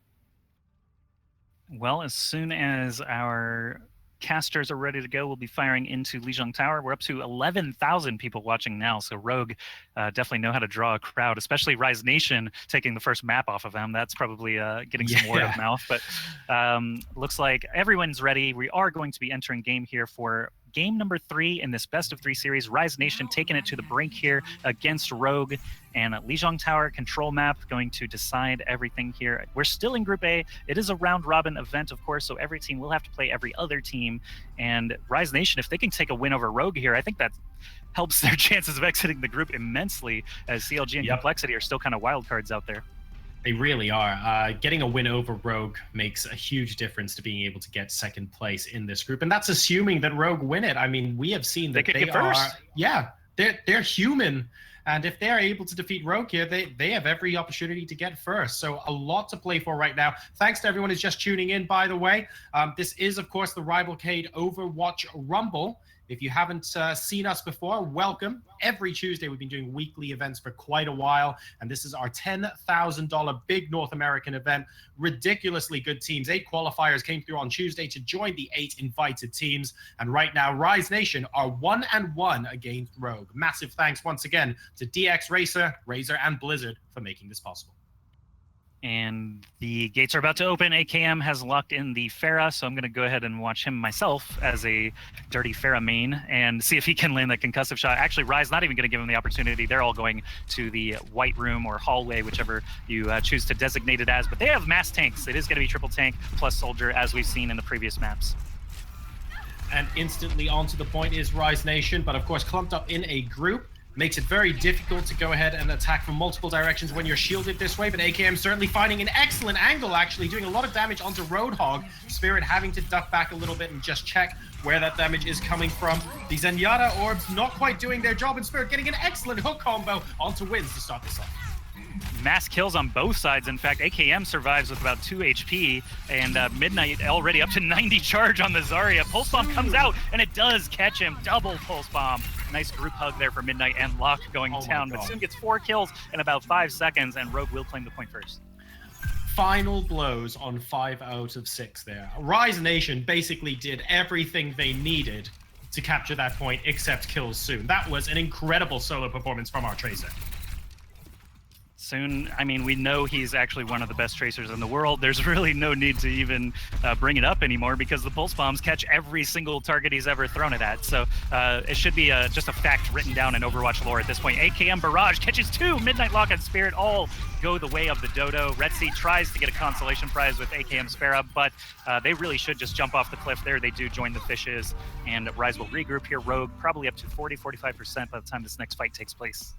Well, as soon as our casters are ready to go, we'll be firing into Lijiang Tower. We're up to 11,000 people watching now, so Rogue definitely know how to draw a crowd, especially Rise Nation taking the first map off of them. That's probably getting some word of mouth, but looks like everyone's ready. We are going to be entering game here for game number 3 in this best of 3 series. Rise Nation taking it to the brink here against Rogue, and Lijiang Tower control map going to decide everything here. We're still in Group A. It is a round robin event, of course, so every team will have to play every other team. And Rise Nation, if they can take a win over Rogue here, I think that helps their chances of exiting the group immensely, as CLG and Complexity are still kind of wild cards out there. They really are. Getting a win over Rogue makes a huge difference to being able to get second place in this group. And that's assuming that Rogue win it. I mean, we have seen that they are... Yeah, they're human. And if they're able to defeat Rogue here, they have every opportunity to get first. So a lot to play for right now. Thanks to everyone who's just tuning in, by the way. This is, of course, the Rivalcade Overwatch Rumble. If you haven't seen us before, welcome. Every Tuesday, we've been doing weekly events for quite a while, and this is our $10,000 big North American event. Ridiculously good teams. 8 qualifiers came through on Tuesday to join the 8 invited teams, and right now, Rise Nation are 1-1 against Rogue. Massive thanks once again to DX Racer, Razor, and Blizzard for making this possible. And the gates are about to open. AKM has locked in the Pharah, so I'm going to go ahead and watch him myself as a dirty Pharah main and see if he can land that concussive shot. Actually, Rise not even going to give him the opportunity. They're all going to the white room or hallway, whichever you choose to designate it as. But they have mass tanks. It is going to be triple tank plus soldier, as we've seen in the previous maps. And instantly onto the point is Rise Nation, but of course clumped up in a group. Makes it very difficult to go ahead and attack from multiple directions when you're shielded this way, but AKM certainly finding an excellent angle, actually doing a lot of damage onto Roadhog. Spirit having to duck back a little bit and just check where that damage is coming from. The Zenyatta orbs not quite doing their job, and Spirit getting an excellent hook combo onto Wiz to start this off. Mass kills on both sides. In fact, AKM survives with about 2 HP, and Midnight already up to 90 charge on the Zarya. Pulse Bomb comes out, and it does catch him. Double Pulse Bomb. Nice group hug there for Midnight and Locke going down, but soon gets 4 kills in about 5 seconds, and Rogue will claim the point first. Final blows on 5 out of 6 there. Rise Nation basically did everything they needed to capture that point, except kills soon. That was an incredible solo performance from our Tracer. Soon, I mean, we know he's actually one of the best tracers in the world. There's really no need to even bring it up anymore, because the pulse bombs catch every single target he's ever thrown it at. So it should be just a fact written down in Overwatch lore at this point. AKM Barrage catches 2. Midnight Lock and Spirit all go the way of the Dodo. Retzi tries to get a consolation prize with AKM Sparrow, but they really should just jump off the cliff there. They do join the fishes, and Rise will regroup here. Rogue probably up to 40-45% by the time this next fight takes place.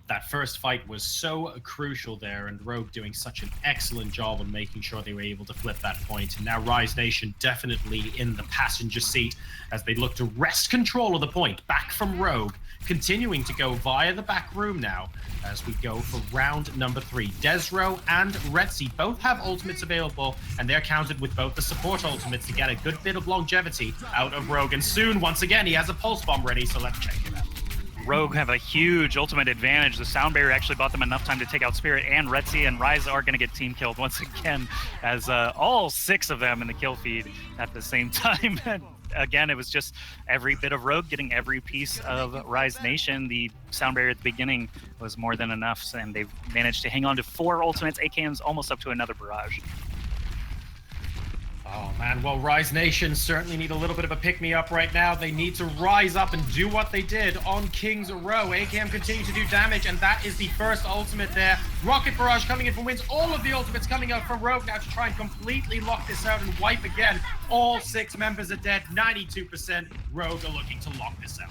That first fight was so crucial there, and Rogue doing such an excellent job on making sure they were able to flip that point. And now Rise Nation definitely in the passenger seat as they look to wrest control of the point back from Rogue, continuing to go via the back room now as we go for round number 3. Desro and Retzi both have ultimates available, and they're counted with both the support ultimates to get a good bit of longevity out of Rogue. And soon, once again, he has a pulse bomb ready, so let's check it out. Rogue have a huge ultimate advantage. The sound barrier actually bought them enough time to take out Spirit and Retzi, and Rise are going to get team killed once again, as all 6 of them in the kill feed at the same time. And again, it was just every bit of Rogue getting every piece of Rise Nation. The sound barrier at the beginning was more than enough, and they've managed to hang on to 4 ultimates. AKM's almost up to another barrage. Oh man, well, Rise Nation certainly need a little bit of a pick-me-up right now. They need to rise up and do what they did on King's Row. AKM continue to do damage, and that is the first ultimate there. Rocket Barrage coming in from Wins. All of the ultimates coming out from Rogue now to try and completely lock this out and wipe again. All 6 members are dead, 92%. Rogue are looking to lock this out.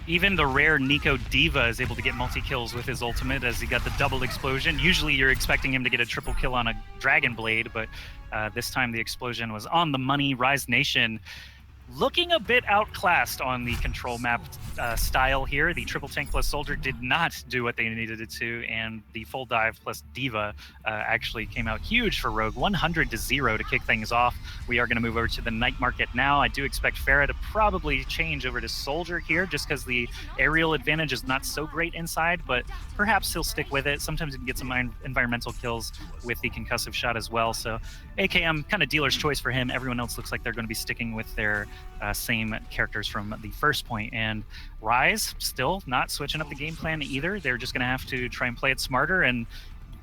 Even the rare Nico Diva is able to get multi-kills with his ultimate, as he got the double explosion. Usually you're expecting him to get a triple kill on a Dragon Blade, but this time the explosion was on the money. Rise Nation looking a bit outclassed on the control map style here. The triple tank plus soldier did not do what they needed it to, and the full dive plus diva actually came out huge for Rogue. 100-0 to kick things off. We are going to move over to the night market now. I do expect Pharah to probably change over to soldier here, just because the aerial advantage is not so great inside, but perhaps he'll stick with it. Sometimes he can get some environmental kills with the concussive shot as well. So AKM, kind of dealer's choice for him. Everyone else looks like they're going to be sticking with their same characters from the first point. And Rise still not switching up the game plan either. They're just going to have to try and play it smarter and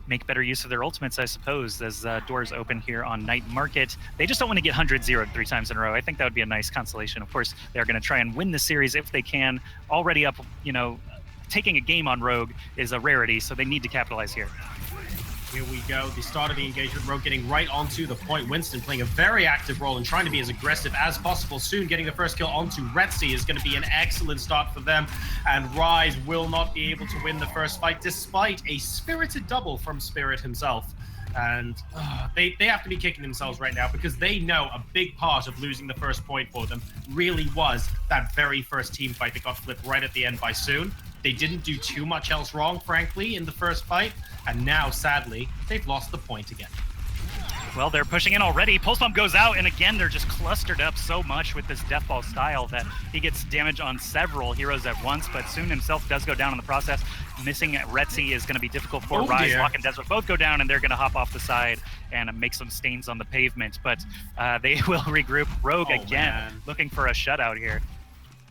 make better use of their ultimates, I suppose, as doors open here on Night Market. They just don't want to get 100-0'd 3 times in a row. I think that would be a nice consolation. Of course, they're going to try and win the series if they can. Already up, taking a game on Rogue is a rarity, so they need to capitalize here. Here we go, the start of the engagement. Rogue getting right onto the point. Winston playing a very active role and trying to be as aggressive as possible. Soon getting the first kill onto Retzi is going to be an excellent start for them. And Rise will not be able to win the first fight despite a spirited double from Spirit himself. And they have to be kicking themselves right now because they know a big part of losing the first point for them really was that very first team fight that got flipped right at the end by Soon. They didn't do too much else wrong, frankly, in the first fight. And now, sadly, they've lost the point again. Well, they're pushing in already. Pulse Bomb goes out, and again, they're just clustered up so much with this Death Ball style that he gets damage on several heroes at once, but Soon himself does go down in the process. Missing Retzi is going to be difficult for Rise. Locke and Desert both go down, and they're going to hop off the side and make some stains on the pavement, but they will regroup. Rogue again, looking for a shutout here.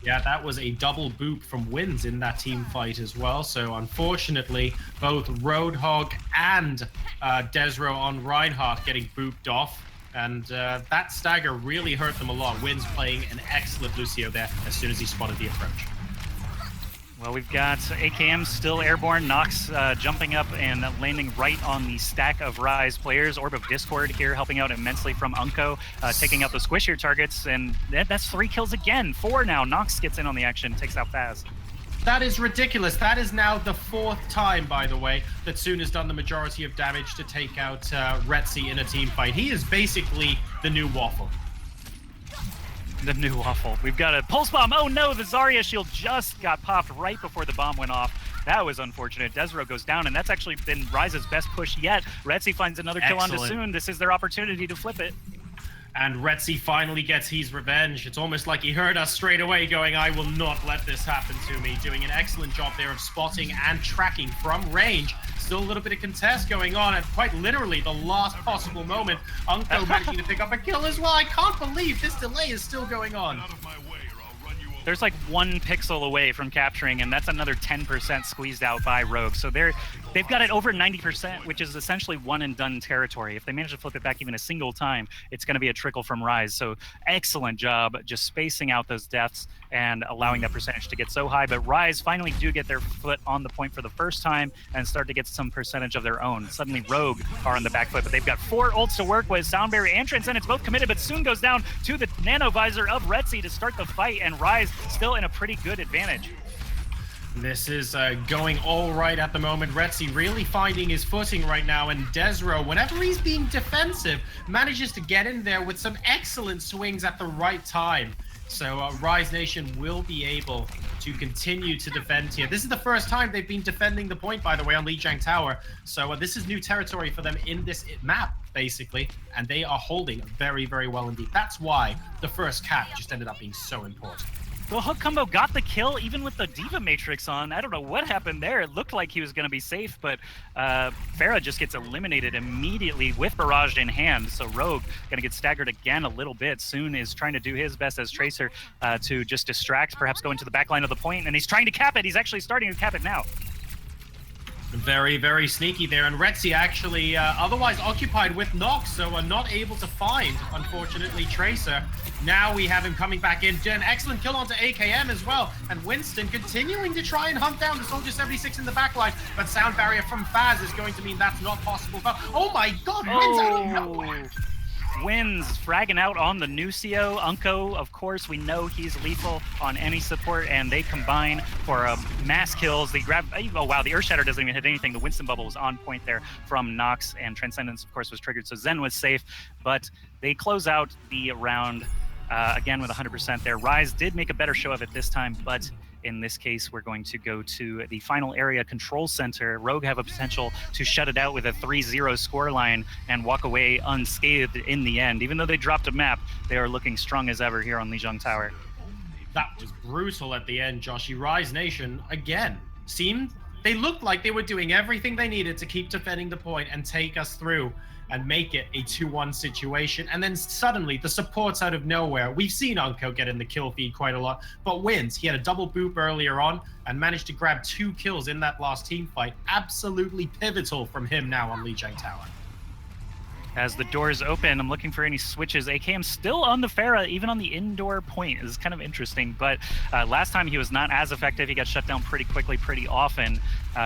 Yeah, that was a double boop from Wins in that team fight as well. So unfortunately, both Roadhog and Desro on Reinhardt getting booped off. And that stagger really hurt them a lot. Wins playing an excellent Lucio there as soon as he spotted the approach. Well, we've got AKM still airborne, Nox jumping up and landing right on the stack of Rise players. Orb of Discord here helping out immensely from Unko, taking out the squishier targets, and that's 3 kills again. 4 now. Nox gets in on the action, takes out Faz. That is ridiculous. That is now the 4th time, by the way, that Soon has done the majority of damage to take out Retzi in a team fight. He is basically the new Waffle. The new Waffle. We've got a Pulse Bomb. Oh no, the Zarya shield just got popped right before the bomb went off. That was unfortunate. Desro goes down, and that's actually been Rise's best push yet. Retzi finds another kill onto Soon. This is their opportunity to flip it. And Retzi finally gets his revenge. It's almost like he heard us straight away going, I will not let this happen to me. Doing an excellent job there of spotting and tracking from range. Still a little bit of contest going on, and quite literally the last possible moment, Unko managing to pick up a kill as well. I can't believe this delay is still going on. There's like 1 pixel away from capturing, and that's another 10% squeezed out by Rogue. So they've got it over 90%, which is essentially one and done territory. If they manage to flip it back even a single time, it's going to be a trickle from Rise. So excellent job just spacing out those deaths and allowing that percentage to get so high. But Rise finally do get their foot on the point for the first time and start to get some percentage of their own. Suddenly Rogue are on the back foot, but they've got 4 ults to work with. Soundberry and Transcendence both committed, but Soon goes down to the Nano Visor of Retzi to start the fight, and Rise still in a pretty good advantage. This is going all right at the moment. Retzi really finding his footing right now, and Desro, whenever he's being defensive, manages to get in there with some excellent swings at the right time. So Rise Nation will be able to continue to defend here. This is the first time they've been defending the point, by the way, on Lijiang Tower. So this is new territory for them in this map, basically, and they are holding very, very well indeed. That's why the first cap just ended up being so important. Well, Hook Combo got the kill even with the Diva Matrix on. I don't know what happened there. It looked like he was going to be safe, but Pharah just gets eliminated immediately with Barrage in hand. So Rogue going to get staggered again a little bit. Soon is trying to do his best as Tracer to just distract, perhaps go into the back line of the point, and he's trying to cap it. He's actually starting to cap it now. Very, very sneaky there, and Retzi actually otherwise occupied with Nox, so not able to find, unfortunately, Tracer. Now we have him coming back in, an excellent kill onto AKM as well, and Winston continuing to try and hunt down the Soldier 76 in the backline, but sound barrier from Faz is going to mean that's not possible. Oh my god, Wins out of nowhere! Wins fragging out on the Nucio. Unko, of course, we know he's lethal on any support, and they combine for mass kills. They grab, oh wow, the Earth Shatter doesn't even hit anything. The Winston bubble was on point there from Nox, and Transcendence, of course, was triggered, so Zen was safe, but they close out the round again with 100% there. Rise did make a better show of it this time, but in this case, we're going to go to the final area control center. Rogue have a potential to shut it out with a 3-0 scoreline and walk away unscathed in the end. Even though they dropped a map, they are looking strong as ever here on Lijiang Tower. That was brutal at the end, Joshy. Rise Nation, again, they looked like they were doing everything they needed to keep defending the point and take us through. and make it a 2-1 situation. And then suddenly the supports out of nowhere. We've seen Unko get in the kill feed quite a lot, but wins. He had a double boop earlier on and managed to grab 2 kills in that last team fight. Absolutely pivotal from him now on Lijiang Tower. As the doors open, I'm looking for any switches. AKM still on the Pharah, even on the indoor point. Is kind of interesting, but last time he was not as effective. He got shut down pretty quickly, pretty often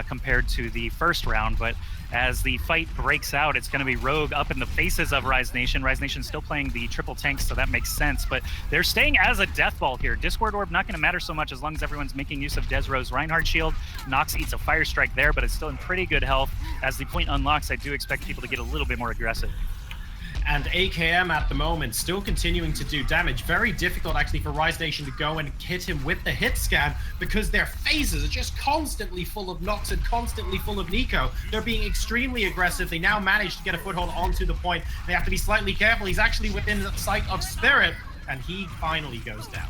compared to the first round. But as the fight breaks out, it's going to be Rogue up in the faces of Rise Nation. Rise Nation still playing the triple tanks, so that makes sense. But they're staying as a death ball here. Discord Orb not going to matter so much as long as everyone's making use of Desro's Reinhardt shield. Nox eats a fire strike there, but it's still in pretty good health. As the point unlocks, I do expect people to get a little bit more aggressive. And AKM at the moment still continuing to do damage. Very difficult actually for Rise Nation to go and hit him with the hit scan because their phases are just constantly full of Nox and constantly full of Nico. They're being extremely aggressive. They now manage to get a foothold onto the point. They have to be slightly careful. He's actually within sight of Spirit, and he finally goes down.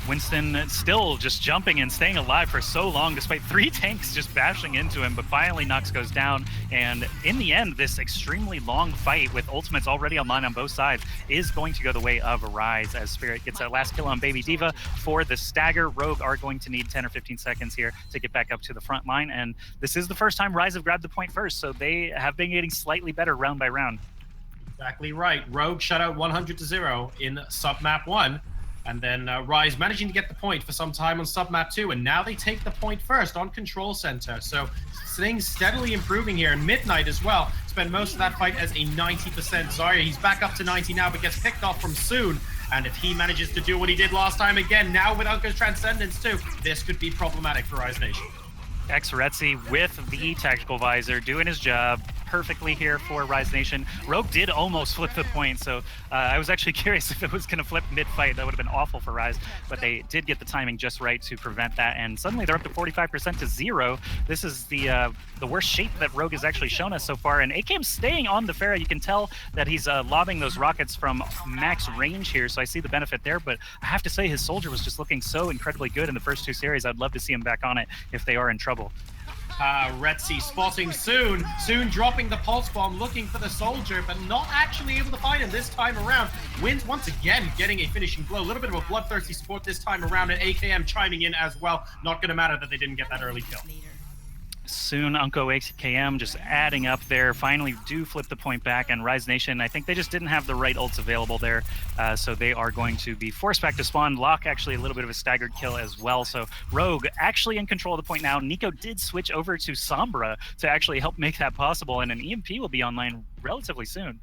Winston still just jumping and staying alive for so long despite 3 tanks just bashing into him, but finally Nox goes down, and in the end this extremely long fight with ultimates already online on both sides is going to go the way of Rise as Spirit gets that last kill on Baby Diva for the stagger. Rogue are going to need 10 or 15 seconds here to get back up to the front line, and this is the first time Rise have grabbed the point first, so they have been getting slightly better round by round. Exactly right. Rogue shut out 100-0 in submap 1. And then Rise managing to get the point for some time on submap 2, and now they take the point first on Control Center. So things steadily improving here. And Midnight as well spent most of that fight as a 90% Zarya. He's back up to 90 now, but gets picked off from Soon. And if he manages to do what he did last time again, now with Unko's Transcendence too, this could be problematic for Rise Nation. Retzi with the tactical visor doing his job perfectly here for Rise Nation. Rogue did almost flip the point, so I was actually curious if it was going to flip mid-fight. That would have been awful for Rise, but they did get the timing just right to prevent that, and suddenly they're up to 45% to 0. This is the worst shape that Rogue has actually shown us so far, and AKM staying on the Pharah. You can tell that he's lobbing those rockets from max range here, so I see the benefit there, but I have to say his soldier was just looking so incredibly good in the first 2 series. I'd love to see him back on it if they are in trouble. Retzi spotting Soon dropping the pulse bomb, looking for the soldier, but not actually able to find him this time around. Wins once again getting a finishing blow. A little bit of a bloodthirsty support this time around, and AKM chiming in as well. Not going to matter that they didn't get that early kill. Soon Unko AKM just adding up there, finally do flip the point back, and Rise Nation, I think they just didn't have the right ults available there, so they are going to be forced back to spawn. Lock actually a little bit of a staggered kill as well, so Rogue actually in control of the point now. Nico did switch over to Sombra to actually help make that possible, and an EMP will be online relatively soon.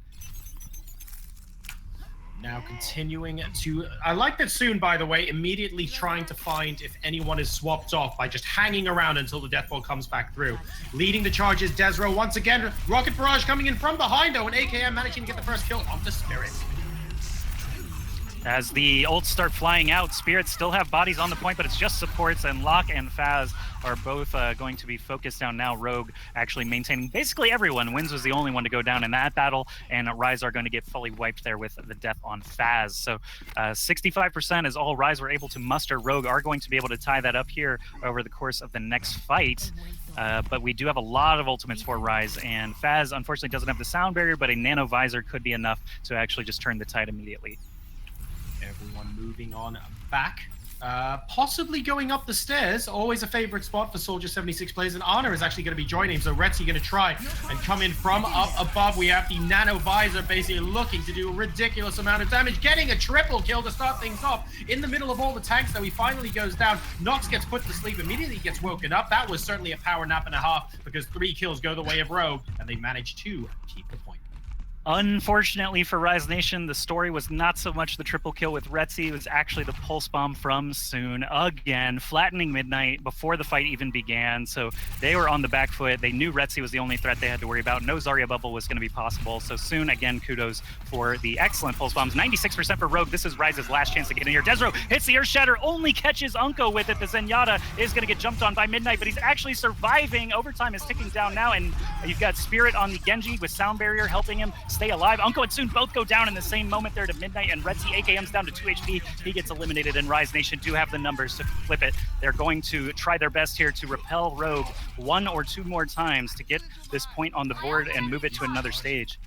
Now continuing to... I like that Soon, by the way, immediately trying to find if anyone is swapped off by just hanging around until the death ball comes back through. Leading the charges, Desro once again. Rocket Barrage coming in from behind, though, and AKM managing to get the first kill onto Spirit. As the ults start flying out, Spirits still have bodies on the point, but it's just supports, and Locke and Faz are both going to be focused down now. Rogue actually maintaining basically everyone. Wins was the only one to go down in that battle, and Rise are going to get fully wiped there with the death on Faz. So 65% is all Rise were able to muster. Rogue are going to be able to tie that up here over the course of the next fight. But we do have a lot of ultimates for Rise, and Faz unfortunately doesn't have the sound barrier, but a nano visor could be enough to actually just turn the tide immediately. Everyone moving on back. Possibly going up the stairs. Always a favorite spot for Soldier 76 players. And Ana is actually going to be joining him. So Retzi going to try and come in from up above. We have the nano visor basically looking to do a ridiculous amount of damage. Getting a triple kill to start things off. In the middle of all the tanks, though, he finally goes down. Nox gets put to sleep. Immediately gets woken up. That was certainly a power nap and a half because 3 kills go the way of Rogue. And they manage to keep the point. Unfortunately for Rise Nation, the story was not so much the triple kill with Retzi, it was actually the pulse bomb from Soon, again, flattening Midnight before the fight even began. So they were on the back foot. They knew Retzi was the only threat they had to worry about. No Zarya bubble was going to be possible. So Soon, again, kudos for the excellent pulse bombs. 96% for Rogue. This is Rise's last chance to get in here. Desro hits the Earth Shatter, only catches Unko with it. The Zenyatta is going to get jumped on by Midnight, but he's actually surviving. Overtime is ticking down now, and you've got Spirit on the Genji with Sound Barrier helping him stay alive. Unko and Soon both go down in the same moment there to Midnight, and Retzi AKM's down to 2 HP. He gets eliminated, and Rise Nation do have the numbers to flip it. They're going to try their best here to repel Rogue 1 or 2 more times to get this point on the board and move it to another stage.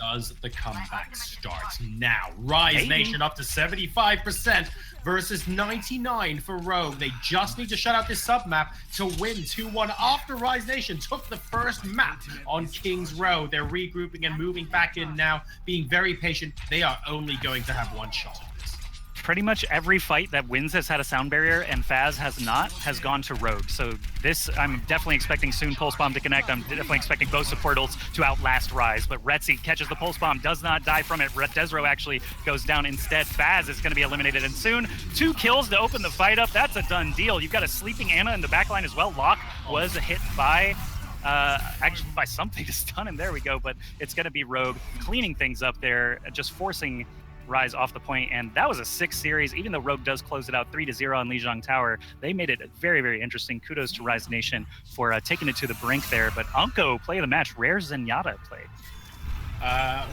does the comeback start now? Rise Nation up to 75% versus 99 for Rogue. They just need to shut out this sub map to win 2-1 after Rise Nation took the first map on King's Row. They're regrouping and moving back in now, being very patient. They are only going to have one shot at this. Pretty much every fight that Wins has had a sound barrier and Faz has not, has gone to Rogue. So this, I'm definitely expecting soon Pulse Bomb to connect. I'm definitely expecting both support ults to outlast Rise. But Retzi catches the Pulse Bomb, does not die from it. Desro actually goes down instead. Faz is going to be eliminated, and soon 2 kills to open the fight up. That's a done deal. You've got a sleeping Ana in the backline as well. Locke was hit by actually by something to stun him. There we go. But it's going to be Rogue cleaning things up there, just forcing Rise off the point, and that was a 6 series. Even though Rogue does close it out 3-0 on Lijiang Tower, they made it very, very interesting. Kudos to Rise Nation for taking it to the brink there. But Unko play of the match. Rare Zenyatta played.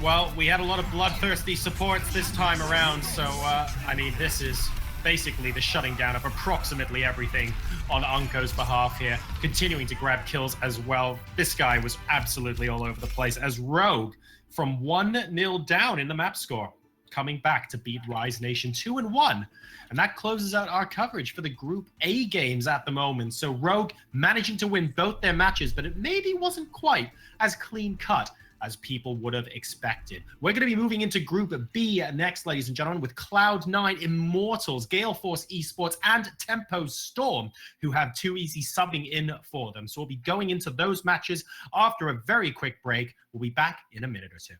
Well, we had a lot of bloodthirsty supports this time around, so I mean, this is basically the shutting down of approximately everything on Unko's behalf here, continuing to grab kills as well. This guy was absolutely all over the place as Rogue, from 1-0 down in the map score, coming back to beat Rise Nation 2-1. And that closes out our coverage for the Group A games at the moment. So Rogue managing to win both their matches, but it maybe wasn't quite as clean cut as people would have expected. We're going to be moving into Group B next, ladies and gentlemen, with Cloud9, Immortals, Gale Force Esports, and Tempo Storm, who have 2easy subbing in for them. So we'll be going into those matches after a very quick break. We'll be back in a minute or two.